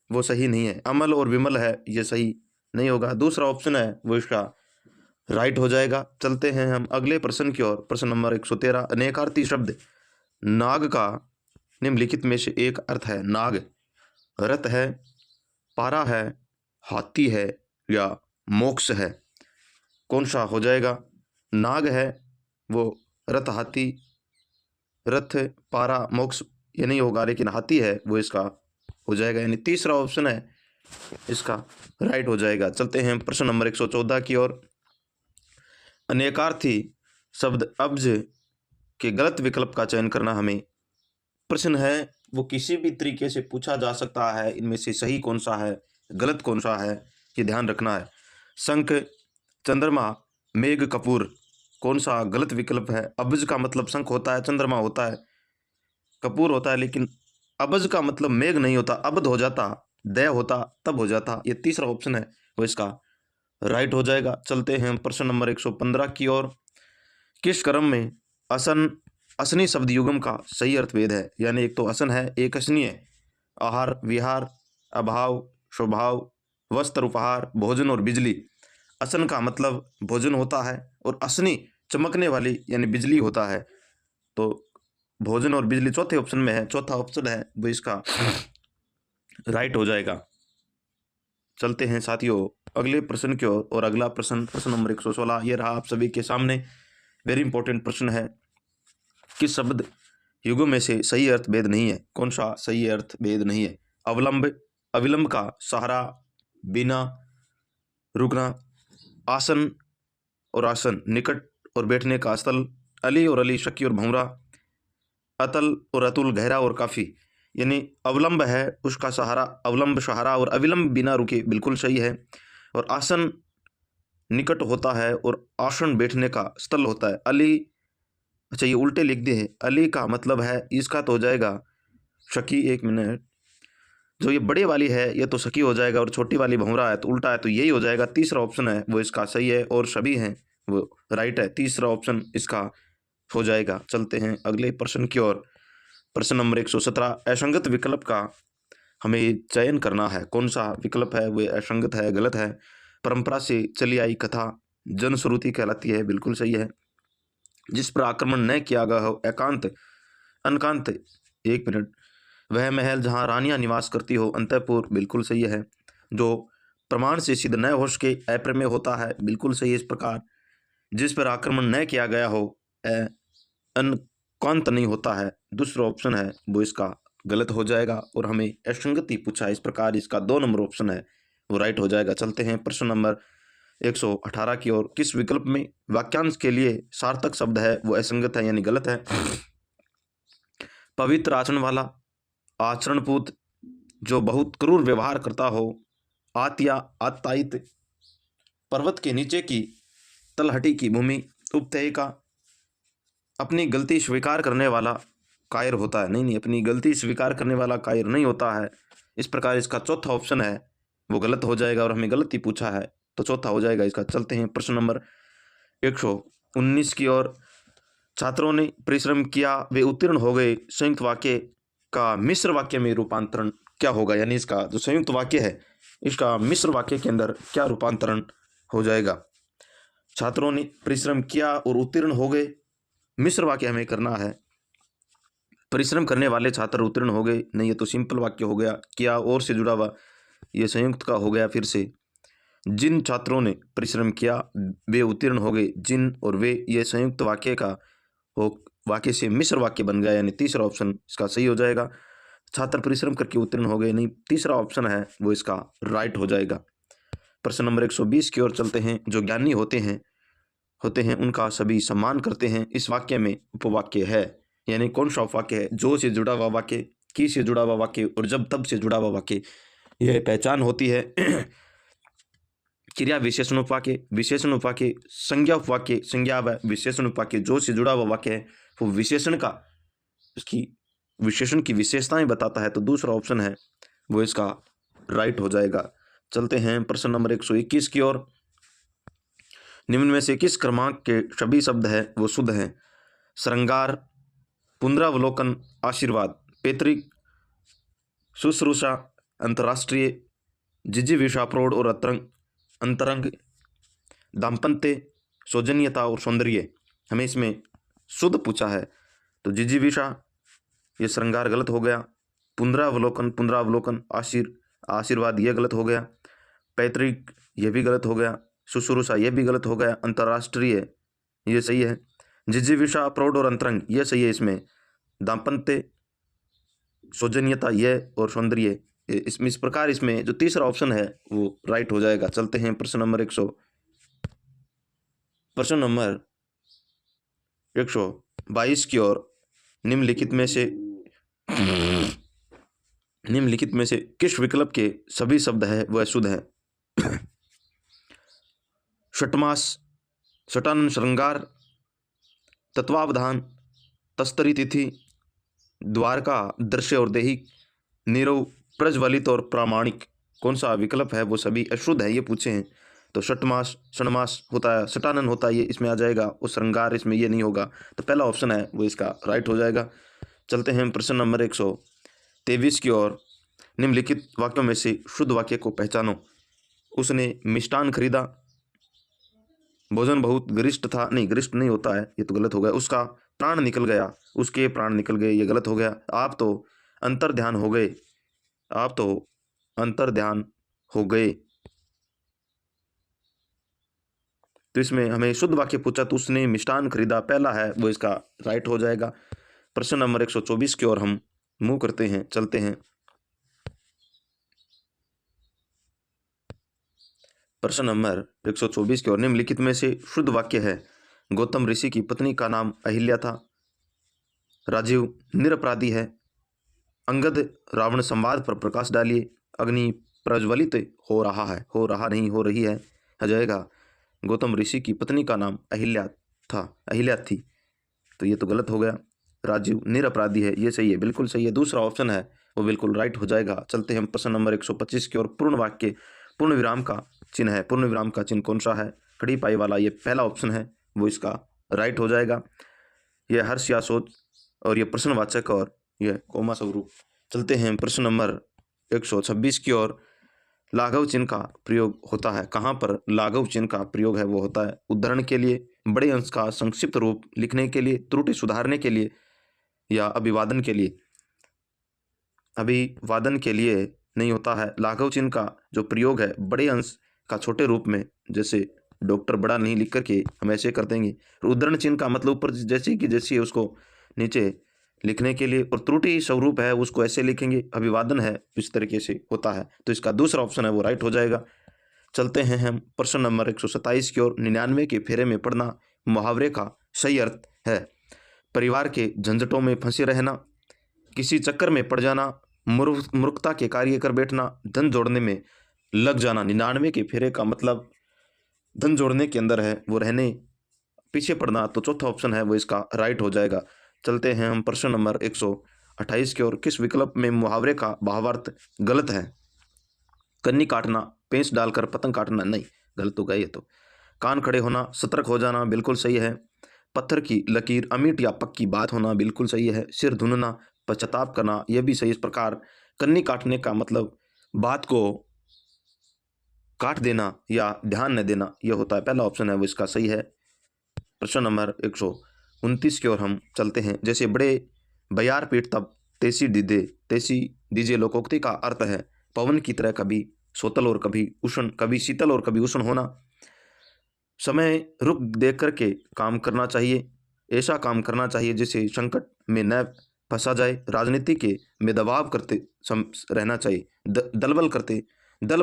वो सही नहीं है। अमल और विमल है ये सही नहीं होगा, दूसरा ऑप्शन है वो इसका राइट हो जाएगा। चलते हैं हम अगले प्रश्न की ओर। प्रश्न नंबर 113, अनेकार्थी शब्द नाग का निम्नलिखित में से एक अर्थ है। नाग रथ है, पारा है, हाथी है या मोक्ष है। कौन सा हो जाएगा। नाग है वो रथ, हाथी, रथ, पारा, मोक्ष ये नहीं होगा, लेकिन हाथी है वो इसका हो जाएगा, यानी तीसरा ऑप्शन है इसका राइट हो जाएगा। चलते हैं प्रश्न नंबर 114 की ओर। अनेकार्थी शब्द अब्ज के गलत विकल्प का चयन करना हमें प्रश्न है वो किसी भी तरीके से पूछा जा सकता है। इनमें से सही कौन सा है, गलत कौन सा है, ये ध्यान रखना है। शंख, चंद्रमा, मेघ, कपूर। कौन सा गलत विकल्प है। अब्ज का मतलब शंख होता है, चंद्रमा होता है, कपूर होता है, लेकिन अब्ज का मतलब मेघ नहीं होता, अब्द हो जाता, दय होता तब हो जाता। ये तीसरा ऑप्शन है वो इसका राइट हो जाएगा। चलते हैं प्रश्न नंबर 115 की ओर। किस क्रम में असन असनी शब्द युगम का सही अर्थभेद है? यानी एक तो असन है, एक असनीय है। आहार, विहार, अभाव, स्वभाव, वस्त्र, उपहार, भोजन और बिजली। असन का मतलब भोजन होता है और असनी चमकने वाली यानी बिजली होता है। तो भोजन और बिजली चौथे ऑप्शन में है, चौथा ऑप्शन है वो इसका राइट हो जाएगा। चलते हैं साथियों अगले प्रश्न की ओर। और अगला प्रश्न, प्रश्न नंबर 116, ये रहा आप सभी के सामने। वेरी इंपॉर्टेंट प्रश्न है। किस शब्द युगों में से सही अर्थ भेद नहीं है? कौन सा सही अर्थ भेद नहीं है? अवलंब, अविलंब का सहारा, बिना, रुकना, आसन और आसन, निकट और बैठने का स्थल, अली और अली, शकी और भंवरा, अतल और अतुल, गहरा और काफ़ी। यानी अवलंब है उसका सहारा, अवलंब सहारा, और अविलंब बिना रुके, बिल्कुल सही है। और आसन निकट होता है और आसन बैठने का स्थल होता है। अली, अच्छा ये उल्टे लिख दिए हैं। अली का मतलब है, इसका तो हो जाएगा शकी। एक मिनट, जो ये बड़े वाली है ये तो शकी हो जाएगा, और छोटी वाली भंवरा है तो उल्टा है, तो यही हो जाएगा। तीसरा ऑप्शन है वो इसका सही है, और सभी हैं वो राइट है। तीसरा ऑप्शन इसका हो जाएगा। चलते हैं अगले प्रश्न की ओर। प्रश्न नंबर 117, असंगत विकल्प का हमें चयन करना है। कौन सा विकल्प है वो असंगत है, गलत है? परंपरा से चली आई कथा जनश्रुति कहलाती है, बिल्कुल सही है। जिस पर आक्रमण न किया गया हो, एकांत, अनकांत, एक मिनट, वह महल जहाँ रानियां निवास करती हो, अंतःपुर, बिल्कुल सही है। जो प्रमाण से सिद्ध न हो सके, अप्रमेय होता है, बिल्कुल सही है। इस प्रकार जिस पर आक्रमण न किया गया हो, अनकांत नहीं होता है, दूसरा ऑप्शन है वो इसका गलत हो जाएगा। और हमें असंगति पूछा है, इस प्रकार इसका 2 नंबर ऑप्शन है वो राइट हो जाएगा। चलते हैं प्रश्न नंबर 118 की ओर। किस विकल्प में वाक्यांश के लिए सार्थक शब्द है वो असंगत है यानी गलत है? पवित्र आचरण वाला, आचरणपूत, जो बहुत क्रूर व्यवहार करता हो, आत्या, आत्तायित, पर्वत के नीचे की तलहटी की भूमि, उपत्यका, अपनी गलती स्वीकार करने वाला कायर होता है। नहीं, अपनी गलती स्वीकार करने वाला कायर नहीं होता है। इस प्रकार इसका चौथा ऑप्शन है वो गलत हो जाएगा, और हमें गलती पूछा है तो चौथा हो जाएगा इसका। चलते हैं प्रश्न नंबर 119 की ओर। छात्रों ने परिश्रम किया, वे उत्तीर्ण हो गए, संयुक्त वाक्य का मिश्र वाक्य में रूपांतरण क्या होगा? यानी इसका जो संयुक्त वाक्य है इसका मिश्र वाक्य के अंदर क्या रूपांतरण हो जाएगा? छात्रों ने परिश्रम किया और उत्तीर्ण हो गए, मिश्र वाक्य हमें करना है। परिश्रम करने वाले छात्र उत्तीर्ण हो गए, नहीं ये तो सिंपल वाक्य हो गया। किया और से जुड़ा हुआ, ये संयुक्त का हो गया। फिर से, जिन छात्रों ने परिश्रम किया वे उत्तीर्ण हो गए, जिन और वे, ये संयुक्त वाक्य का हो, वाक्य से मिश्र वाक्य बन गया, यानी तीसरा ऑप्शन इसका सही हो जाएगा। छात्र परिश्रम करके उत्तीर्ण हो गए, नहीं, तीसरा ऑप्शन है वो इसका राइट हो जाएगा। प्रश्न नंबर 120 की ओर चलते हैं। जो ज्ञानी होते हैं उनका सभी सम्मान करते हैं, इस वाक्य में उपवाक्य है। यानी कौन सा उपवाक्य है? जो से जुड़ा हुआ वाक्य, की से जुड़ा हुआ वाक्य और जब तब से जुड़ा हुआ वाक्य, यह पहचान होती है। क्रिया विशेषण उपवाक्य, विशेषण उपवाक्य, संज्ञा उपवाक्य, संज्ञा व विशेषण उपवाक्य। जो से जुड़ा हुआ वाक्य है वो विशेषण का, उसकी विशेषण की विशेषताएं बताता है, तो दूसरा ऑप्शन है वो इसका राइट हो जाएगा। चलते हैं प्रश्न नंबर 121 की ओर। निम्न में से किस क्रमांक के सभी शब्द हैं वो शुद्ध हैं? श्रृंगार, पुनरावलोकन, आशीर्वाद, पैतृक, शुश्रूषा, अंतर्राष्ट्रीय, जिजीविषा, प्रौढ़ और अंतरंग, दाम्पत्य, सौजन्यता और सौंदर्य। हमें इसमें शुद्ध पूछा है, तो जिजीविषा, ये श्रृंगार गलत हो गया। पुनरावलोकन, आशीर्वाद ये गलत हो गया। पैतृक ये भी गलत हो गया। शुश्रूषा ये भी गलत हो गया। अंतर्राष्ट्रीय ये सही है। जिजीविषा, प्रौढ़ और अंतरंग ये सही है। इसमें दाम्पत्य, सौजन्यता ये और सौंदर्य, इसमें इस प्रकार इसमें जो तीसरा ऑप्शन है वो राइट हो जाएगा। चलते हैं प्रश्न नंबर 122 की ओर। निम्नलिखित में से किस विकल्प के सभी शब्द है वह शुद्ध है? षटमास, षटानन, श्रृंगार, तत्वावधान, तस्तरी तिथि, द्वारका, दृश्य और दैहिक, नीरव, प्रज्वलित और प्रामाणिक। कौन सा विकल्प है वो सभी अशुद्ध है ये पूछे हैं। तो षटमास षणमास होता है, षटानन होता है, ये इसमें आ जाएगा, और श्रृंगार इसमें ये नहीं होगा। तो पहला ऑप्शन है वो इसका राइट हो जाएगा। चलते हैं प्रश्न नंबर 123 की ओर। निम्नलिखित वाक्यों में से शुद्ध वाक्य को पहचानो। उसने मिष्टान खरीदा, भोजन बहुत गरिष्ठ था, नहीं गरिष्ठ नहीं होता है, ये तो गलत हो गया। उसका प्राण निकल गया, उसके प्राण निकल गए, ये गलत हो गया। आप तो अंतर्ध्यान हो गए, आप तो अंतर्ध्यान हो गए। तो इसमें हमें शुद्ध वाक्य पूछा तो उसने मिष्टान खरीदा, पहला है वो इसका राइट हो जाएगा। प्रश्न नंबर 124 की ओर हम मूव करते हैं, चलते हैं। प्रश्न नंबर 124 की ओर। निम्नलिखित में से शुद्ध वाक्य है। गौतम ऋषि की पत्नी का नाम अहिल्या था। राजीव निरपराधी है। अंगद रावण संवाद पर प्रकाश डालिए। अग्नि प्रज्वलित हो रहा है, हो रहा नहीं हो रही है, आ जाएगा। गौतम ऋषि की पत्नी का नाम अहिल्या था, अहिल्या थी, तो ये तो गलत हो गया। राजीव निरपराधी है, ये सही है, बिल्कुल सही है। दूसरा ऑप्शन है वो बिल्कुल राइट हो जाएगा। चलते हैं हम प्रश्न नंबर 125 की ओर। पूर्ण वाक्य पूर्ण विराम का चिन्ह है, पूर्ण विराम का चिन्ह कौन सा है? खड़ी पाई वाला, ये पहला ऑप्शन है वो इसका राइट हो जाएगा। यह हर्ष या सोच, और ये प्रश्नवाचक, और यह कोमा स्वरूप। चलते हैं प्रश्न नंबर 126 की ओर। लाघव चिन्ह का प्रयोग होता है, कहाँ पर लाघव चिन्ह का प्रयोग है वो होता है? उदाहरण के लिए, बड़े अंश का संक्षिप्त रूप लिखने के लिए, त्रुटि सुधारने के लिए, या अभिवादन के लिए? अभिवादन के लिए नहीं होता है। लाघव चिन्ह का जो प्रयोग है बड़े अंश का छोटे रूप में, जैसे डॉक्टर बड़ा नहीं लिख करके हम ऐसे कर देंगे। उद्धरण चिन्ह का मतलब ऊपर जैसे कि जैसे उसको नीचे लिखने के लिए, और त्रुटि स्वरूप है उसको ऐसे लिखेंगे। अभिवादन है इस तरीके से होता है, तो इसका दूसरा ऑप्शन है वो राइट हो जाएगा। चलते हैं हम प्रश्न नंबर 127 की ओर। 99 के फेरे में पड़ना मुहावरे का सही अर्थ है। परिवार के झंझटों में फंसे रहना, किसी चक्कर में पड़ जाना, मूर्खता के कार्य कर बैठना, धन जोड़ने में लग जाना। 99 के फेरे का मतलब धन जोड़ने के अंदर है, वो रहने पीछे पड़ना, तो चौथा ऑप्शन है वो इसका राइट हो जाएगा। चलते हैं हम प्रश्न नंबर 128 की ओर। किस विकल्प में मुहावरे का भावार्थ गलत है? कन्नी काटना, पेंच डालकर पतंग काटना, नहीं, गलत हो गया ये तो। कान खड़े होना, सतर्क हो जाना, बिल्कुल सही है। पत्थर की लकीर अमीट या पक्की बात होना, बिल्कुल सही है। सिर धुनना, पश्चाताप करना, यह भी सही। इस प्रकार कन्नी काटने का मतलब बात को काट देना या ध्यान न देना, यह होता है। पहला ऑप्शन है वो इसका सही है। प्रश्न नंबर 129 की ओर हम चलते हैं। जैसे बड़े बयार पीठ तब तेसी दीदे, तेसी दीजिए लोकोक्ति का अर्थ है पवन की तरह कभी सोतल और कभी उष्ण, कभी शीतल और कभी उष्ण होना। समय रुक देख करके काम करना चाहिए, ऐसा काम करना चाहिए जिसे संकट में न फंसा जाए। राजनीति के में दबाव करते रहना चाहिए, दल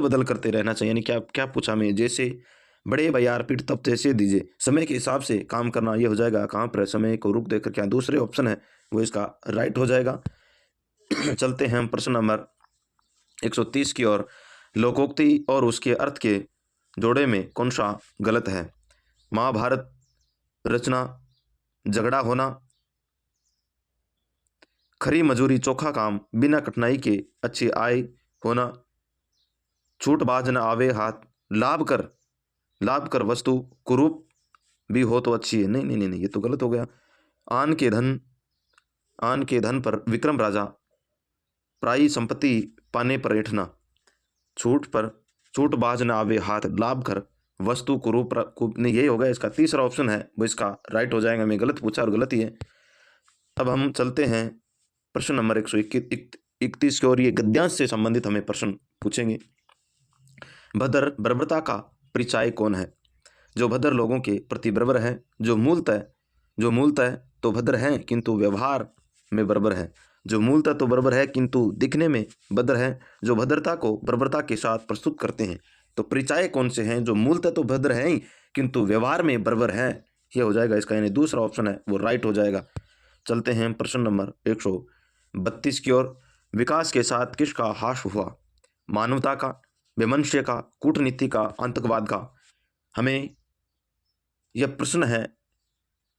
बदल करते रहना चाहिए। यानी क्या क्या पूछा मैं? जैसे बड़े बयार पीठ तब तैसे दीजिए, समय के हिसाब से काम करना, ये हो जाएगा। कहाँ पर? समय को रुक देकर क्या? दूसरे ऑप्शन है वो इसका राइट हो जाएगा। चलते हैं हम प्रश्न नंबर 130 की ओर। लोकोक्ति और उसके अर्थ के जोड़े में कौन सा गलत है? महाभारत रचना, झगड़ा होना, खरी मजूरी चोखा काम, बिना कठिनाई के अच्छी आय होना, छूट बाज न आवे हाथ, लाभ कर वस्तु कुरूप भी हो तो अच्छी है, नहीं नहीं नहीं नहीं, ये तो गलत हो गया। आन के धन पर विक्रम राजा, प्रायी संपत्ति पाने पर ऐठना, छूट बाज न आवे हाथ, लाभ कर वस्तु कुरूप नहीं, यही होगा इसका। तीसरा ऑप्शन है वो इसका राइट हो जाएगा। मैं गलत पूछा और गलत ही है। अब हम चलते हैं प्रश्न नंबर 131 की ओर। ये गद्यांश से संबंधित हमें प्रश्न पूछेंगे। बर्बरता का परिचायक कौन है? जो भद्र लोगों के प्रति बर्बर है, जो मूलतः तो भद्र हैं किंतु व्यवहार में बर्बर है, जो मूलतः तो बर्बर है किंतु दिखने में भद्र है, जो भद्रता को बर्बरता के साथ प्रस्तुत करते हैं। तो परिचायक कौन से हैं जो मूलतः तो भद्र हैं ही किंतु व्यवहार में बर्बर हैं? यह हो जाएगा इसका, यानी दूसरा ऑप्शन है वो राइट हो जाएगा। चलते हैं प्रश्न नंबर 132 की ओर। विकास के साथ किसका ह्रास हुआ? मानवता का, वैमनस्य का, कूटनीति का, आतंकवाद का? हमें यह प्रश्न है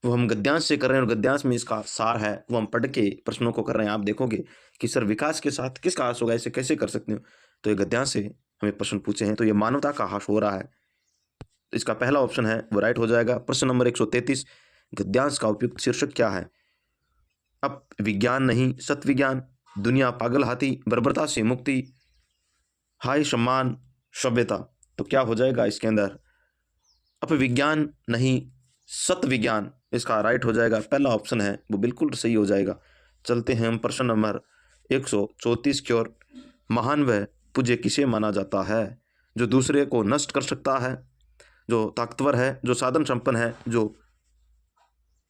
वो हम गद्यांश से कर रहे हैं, और गद्यांश में इसका सार है वो हम पढ़ के प्रश्नों को कर रहे हैं। आप देखोगे कि सर विकास के साथ किसका ह्रास होगा, ऐसे कैसे कर सकते हो? तो ये गद्यांश से हमें प्रश्न पूछे हैं। तो ये मानवता का ह्रास हो रहा है, तो इसका पहला ऑप्शन है वो राइट हो जाएगा। प्रश्न नंबर 133, गद्यांश का उपयुक्त शीर्षक क्या है? अब विज्ञान नहीं सत विज्ञान, दुनिया पागल हाथी, बर्बरता से मुक्ति, हाय सम्मान, सभ्यता। तो क्या हो जाएगा इसके अंदर? अब विज्ञान नहीं सत विज्ञान, इसका राइट हो जाएगा। पहला ऑप्शन है वो बिल्कुल सही हो जाएगा। चलते हैं हम प्रश्न नंबर 134 की ओर। महान वह पूज्य किसे माना जाता है? जो दूसरे को नष्ट कर सकता है, जो ताकतवर है, जो साधन संपन्न है, जो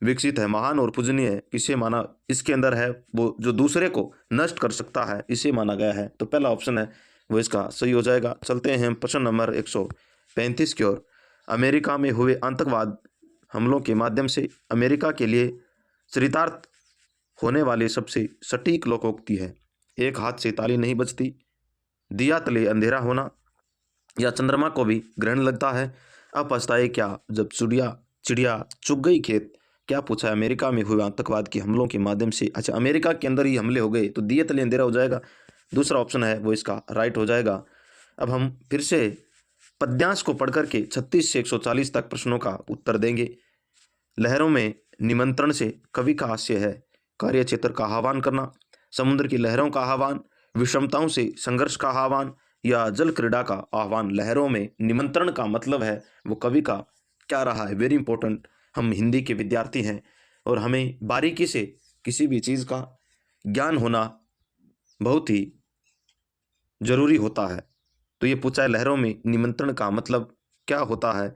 विकसित है। महान और पूजनीय किसे माना इसके अंदर है? वो जो दूसरे को नष्ट कर सकता है, इसे माना गया है। तो पहला ऑप्शन है वो इसका सही हो जाएगा। चलते हैं प्रश्न नंबर 135 की ओर। अमेरिका में हुए आतंकवाद हमलों के माध्यम से अमेरिका के लिए चरितार्थ होने वाले सबसे सटीक लोकोक्ति है। एक हाथ से ताली नहीं बजती, दिया तले अंधेरा होना, या चंद्रमा को भी ग्रहण लगता है। अब पछताए क्या जब चिड़िया चुग गई खेत। क्या पूछा है? अमेरिका में हुए आतंकवाद के हमलों के माध्यम से। अच्छा, अमेरिका के अंदर ही हमले हो गए तो दिए तले अंधेरा हो जाएगा। दूसरा ऑप्शन है वो इसका राइट हो जाएगा। अब हम फिर से पद्यांश को पढ़ करके 36 से 140 तक प्रश्नों का उत्तर देंगे। लहरों में निमंत्रण से कवि का हास्य है। कार्य क्षेत्र का आह्वान करना, समुद्र की लहरों का आह्वान, विषमताओं से संघर्ष का आह्वान, या जल क्रीड़ा का आह्वान। लहरों में निमंत्रण का मतलब है वो कवि का क्या रहा है? Very important. हम हिंदी के विद्यार्थी हैं और हमें बारीकी से किसी भी चीज़ का ज्ञान होना बहुत ही जरूरी होता है। तो ये पूछा है लहरों में निमंत्रण का मतलब क्या होता है?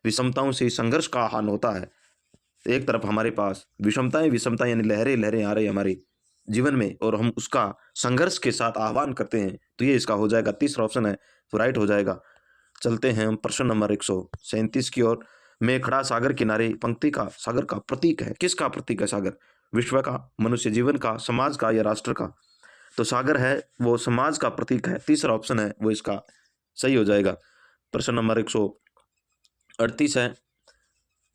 विषमताओं से संघर्ष का आह्वान होता है। एक तरफ हमारे पास विषमताएं यानी लहरें लहरें आ रही हमारे जीवन में और हम उसका संघर्ष के साथ आह्वान करते हैं। तो ये इसका हो जाएगा। तीसरा ऑप्शन है तो राइट हो जाएगा। चलते हैं हम प्रश्न नंबर 137 की ओर। मैं खड़ा सागर किनारे पंक्ति का सागर का प्रतीक है। किसका प्रतीक है सागर? विश्व का, मनुष्य जीवन का, समाज का, या राष्ट्र का? तो सागर है वो समाज का प्रतीक है। तीसरा ऑप्शन है वो इसका सही हो जाएगा। प्रश्न नंबर 138 है।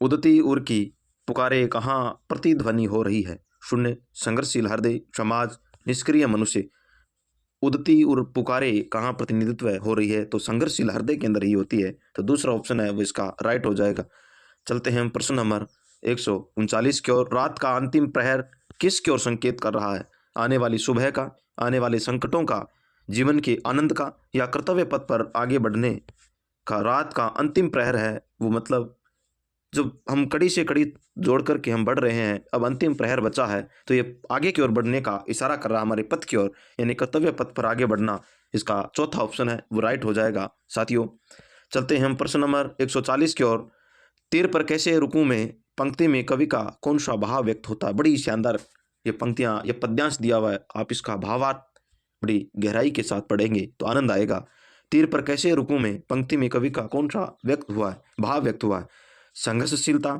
उदती उर की पुकारे कहाँ प्रतिध्वनि हो रही है? शून्य, संघर्षशील हृदय, समाज, निष्क्रिय मनुष्य। उदती उर पुकारे कहाँ प्रतिनिधित्व हो रही है? तो संघर्षशील हृदय के अंदर ही होती है। तो दूसरा ऑप्शन है वो इसका राइट हो जाएगा। चलते हैं हम प्रश्न नंबर 139 की ओर। रात का अंतिम प्रहर किसकी ओर संकेत कर रहा है? आने वाली सुबह का, आने वाले संकटों का, जीवन के आनंद का, या कर्तव्य पथ पर आगे बढ़ने का? रात का अंतिम प्रहर है वो मतलब जब हम कड़ी से कड़ी जोड़ करके हम बढ़ रहे हैं, अब अंतिम प्रहर बचा है, तो ये आगे की ओर बढ़ने का इशारा कर रहा है हमारे पथ की ओर, यानी कर्तव्य पथ पर आगे बढ़ना। इसका चौथा ऑप्शन है वो राइट हो जाएगा साथियों। चलते हैं हम प्रश्न नंबर 140 की ओर। तीर पर कैसे रुकूं में पंक्ति में कवि का कौन सा भाव व्यक्त होता है? बड़ी शानदार ये पंक्तियां, ये पद्यांश दिया हुआ है। आप इसका भावार्थ बड़ी गहराई के साथ पढ़ेंगे तो आनंद आएगा। तीर पर कैसे रुकूं में पंक्ति में कवि का कौन सा व्यक्त हुआ है, भाव व्यक्त हुआ है? संघर्षशीलता,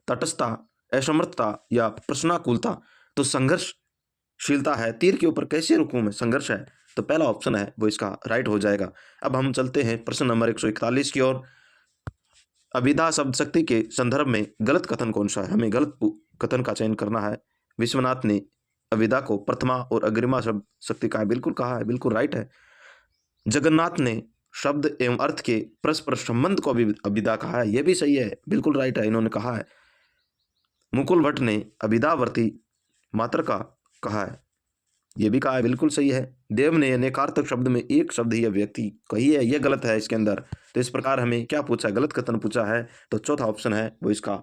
तटस्थता, असमर्थता, या प्रश्नाकुलता? तो संघर्षशीलता है। तीर के ऊपर कैसे रुकूं में संघर्ष है, तो पहला ऑप्शन है वो इसका राइट हो जाएगा। अब हम चलते हैं प्रश्न नंबर 141 की ओर। अभिधा शब्द शक्ति के संदर्भ में गलत कथन कौन सा है? हमें गलत कथन का चयन करना है। विश्वनाथ ने अभिधा को प्रथमा और अग्रिमा शब्द शक्ति कहा है। बिल्कुल कहा है, बिल्कुल राइट है। जगन्नाथ ने शब्द एवं अर्थ के परस्पर संबंध को भी अभिधा कहा है। यह भी सही है, बिल्कुल राइट है, इन्होंने कहा है। मुकुल भट्ट ने अभिधावर्ती मात्र का कहा है। यह भी कहा है, बिल्कुल सही है। देव ने अनेकार्थक शब्द में एक शब्द ही अभिव्यक्ति कही है, यह गलत है इसके अंदर। तो इस प्रकार हमें क्या पूछा है? गलत कथन पूछा है। तो चौथा ऑप्शन है वो इसका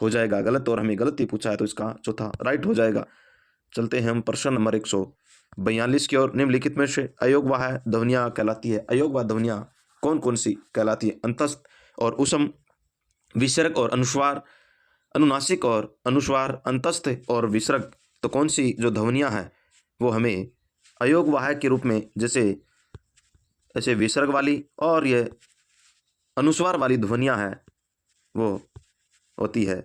हो जाएगा गलत, और हमें गलत ही पूछा है तो इसका चौथा राइट हो जाएगा। चलते हैं हम प्रश्न नंबर 142 की ओर। निम्नलिखित में से अयोगवाह ध्वनियाँ कहलाती है। अयोगवाह ध्वनियाँ कौन कौन सी कहलाती है? अंतस्थ और उसम, विसर्ग और अनुस्वार, अनुनासिक और अनुस्वार, अंतस्थ और विसर्ग। तो कौन सी जो ध्वनियाँ हैं वो हमें अयोगवाह के रूप में, जैसे ऐसे विसर्ग वाली और ये अनुस्वार वाली ध्वनियाँ हैं वो होती है।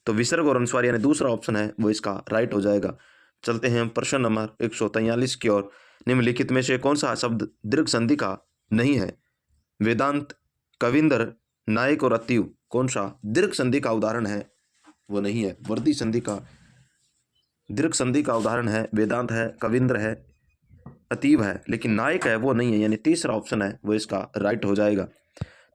तो विसर्ग और अनुस्वार यानी दूसरा ऑप्शन है वो इसका राइट हो जाएगा। चलते हैं प्रश्न नंबर 143 की ओर। निम्नलिखित में से कौन सा शब्द दीर्घ संधि का नहीं है? वेदांत, कविंदर, नायक और अतीव। कौन सा दीर्घ संधि का उदाहरण है? वो नहीं है। वर्दी संधि का दीर्घ संधि का उदाहरण है वेदांत है, कविंद्र है, अतीव है, लेकिन नायक है वो नहीं है, यानी तीसरा ऑप्शन है वो इसका राइट हो जाएगा।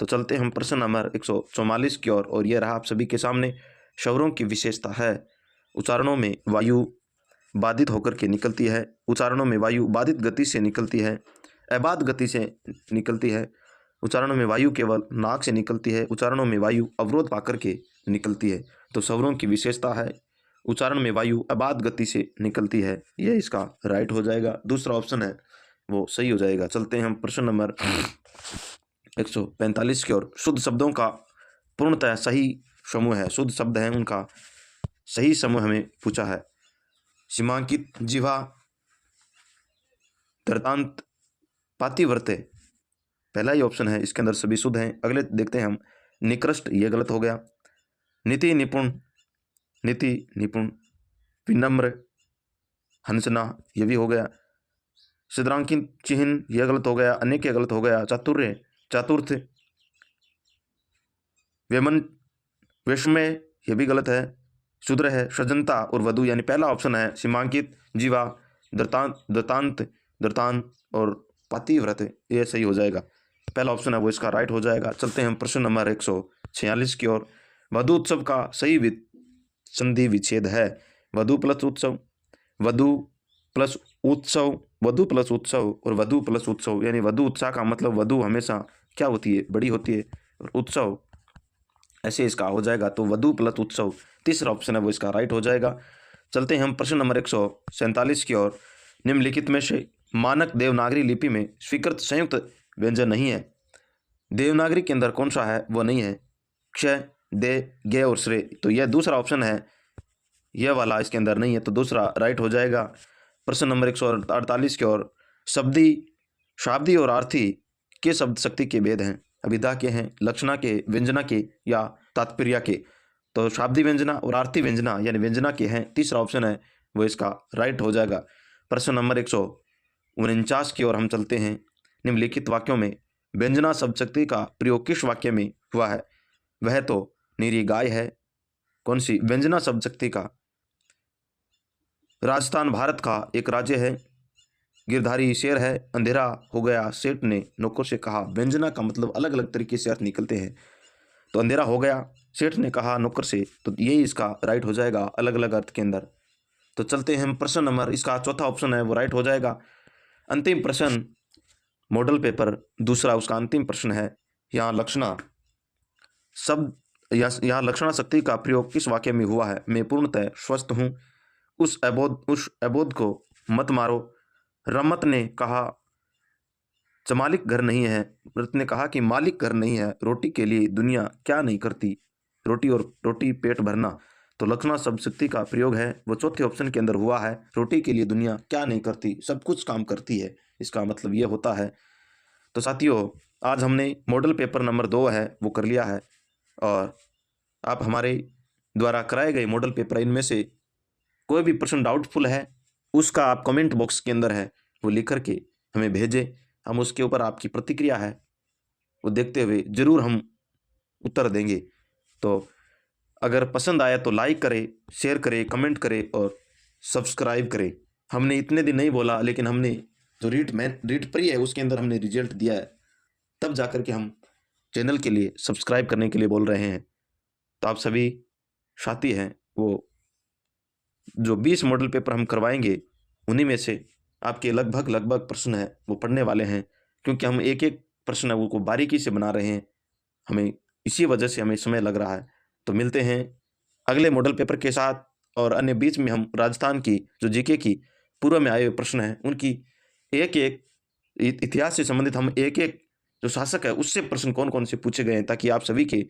तो चलते हम प्रश्न नंबर 144 की ओर, और ये रहा आप सभी के सामने। स्वरों की विशेषता है। उच्चारणों में वायु बाधित होकर के निकलती है। उच्चारणों में वायु बाधित गति से निकलती है, अबाध गति से निकलती है। उच्चारणों में वायु केवल नाक से निकलती है। उच्चारणों में वायु अवरोध पाकर के निकलती है। तो स्वरों की विशेषता है उच्चारण में वायु अबाध गति से निकलती है, यह इसका राइट हो जाएगा। दूसरा ऑप्शन है वो सही हो जाएगा। चलते हैं हम प्रश्न नंबर 145 की ओर। शुद्ध शब्दों का पूर्णतः सही समूह है। शुद्ध शब्द हैं उनका सही समूह हमें पूछा है। सीमांकित, जिह्वा, दृतांत, पातिव्रत्य, पहला ही ऑप्शन है, इसके अंदर सभी शुद्ध हैं। अगले देखते हैं हम। निकृष्ट, ये गलत हो गया। नीति निपुण, नीति निपुण। विनम्र, हंसना, ये भी हो गया। सिद्धांकित चिन्ह, यह गलत हो गया। अनेक, ये गलत हो गया। चातुर्य, चातुर्थ। वेमन, विस्मय, ये भी गलत है। शूद्र है। सजनता और वधु, यानी पहला ऑप्शन है सीमांकित, जीवा, दृतांत, दृतांत और पातिव्रत्य, ये सही हो जाएगा। पहला ऑप्शन है वो इसका राइट हो जाएगा। चलते हैं हम प्रश्न नंबर 146 की ओर। वधु उत्सव का सही संधि विच्छेद है। वधु प्लस उत्सव, वधु प्लस उत्सव, वधु प्लस उत्सव और वधु प्लस उत्सव, यानी वधु उत्साह का मतलब वधु हमेशा क्या होती है, बड़ी होती है, और उत्सव ऐसे इसका हो जाएगा। तो वधु प्लस उत्सव, तीसरा ऑप्शन है वो इसका राइट हो जाएगा। चलते हैं हम प्रश्न नंबर 147 की ओर। निम्नलिखित में से मानक देवनागरी लिपि में स्वीकृत संयुक्त व्यंजन नहीं है। देवनागरी के अंदर कौन सा है वो नहीं है। क्ष, दे, गे और श्रे, तो यह दूसरा ऑप्शन है, यह वाला इसके अंदर नहीं है, तो दूसरा राइट हो जाएगा। प्रश्न नंबर 148 की ओर। शब्दी, शाब्दी और आर्थी के शब्द शक्ति के भेद हैं। अभिधा के हैं, लक्षणा के, व्यंजना के या तात्पर्य के। तो शाब्दी व्यंजना और आर्थी व्यंजना यानी व्यंजना के हैं, तीसरा ऑप्शन है वो इसका राइट हो जाएगा। प्रश्न नंबर 149 की ओर हम चलते हैं। निम्नलिखित वाक्यों में व्यंजना शब्द शक्ति का प्रयोग किस वाक्य में हुआ है। वह तो निरी गाय है। कौन सी? व्यंजना शब्द शक्ति का। राजस्थान भारत का एक राज्य है। गिरधारी शेर है। अंधेरा हो गया, सेठ ने नौकर से कहा। व्यंजना का मतलब अलग अलग तरीके से अर्थ निकलते हैं। तो अंधेरा हो गया, सेठ ने कहा नौकर से, तो यही इसका राइट हो जाएगा अलग अलग अर्थ के अंदर। तो चलते हैं हम प्रश्न नंबर, इसका चौथा ऑप्शन है वो राइट हो जाएगा। अंतिम प्रश्न मॉडल पेपर दूसरा, उसका अंतिम प्रश्न है। यहाँ लक्षणा शब्द, यहाँ लक्षणा शक्ति का प्रयोग किस वाक्य में हुआ है। मैं पूर्णतः स्वस्थ हूँ। उस अबोध को मत मारो। रमत ने कहा चमालिक घर नहीं है। मृत ने कहा कि मालिक घर नहीं है। रोटी के लिए दुनिया क्या नहीं करती। रोटी और रोटी पेट भरना। तो लक्षणा शब्द शक्ति का प्रयोग है वो चौथे ऑप्शन के अंदर हुआ है। रोटी के लिए दुनिया क्या नहीं करती, सब कुछ काम करती है, इसका मतलब ये होता है। तो साथियों, आज हमने मॉडल पेपर नंबर 2 है वो कर लिया है, और आप हमारे द्वारा कराए गए मॉडल पेपर इनमें से कोई भी प्रश्न डाउटफुल है उसका आप कमेंट बॉक्स के अंदर है वो लिख करके हमें भेजें। हम उसके ऊपर आपकी प्रतिक्रिया है वो देखते हुए ज़रूर हम उत्तर देंगे। तो अगर पसंद आया तो लाइक करें, शेयर करें, कमेंट करें और सब्सक्राइब करें। हमने इतने दिन नहीं बोला, लेकिन हमने जो रीट प्री है उसके अंदर हमने रिजल्ट दिया है, तब जाकर के हम चैनल के लिए सब्सक्राइब करने के लिए बोल रहे हैं। तो आप सभी साथी हैं, वो जो 20 मॉडल पेपर हम करवाएंगे उन्हीं में से आपके लगभग प्रश्न है वो पढ़ने वाले हैं, क्योंकि हम एक एक प्रश्न है वो को बारीकी से बना रहे हैं। हमें इसी वजह से हमें समय लग रहा है। तो मिलते हैं अगले मॉडल पेपर के साथ, और अन्य बीच में हम राजस्थान की जो जीके की पूर्व में आए हुए प्रश्न हैं उनकी एक एक इतिहास से संबंधित हम एक एक जो शासक है उससे प्रश्न कौन कौन से पूछे गए हैं, ताकि आप सभी के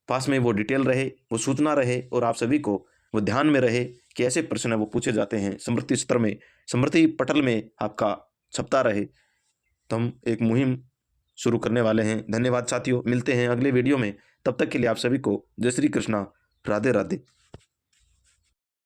पास में वो डिटेल रहे, वो सूचना रहे, और आप सभी को वो ध्यान में रहे कि ऐसे प्रश्न है वो पूछे जाते हैं। समृद्धि स्तर में, समृद्धि पटल में आपका छपता रहे। तो हम एक मुहिम शुरू करने वाले हैं। धन्यवाद साथियों, मिलते हैं अगले वीडियो में। तब तक के लिए आप सभी को जय श्री कृष्णा, राधे राधे।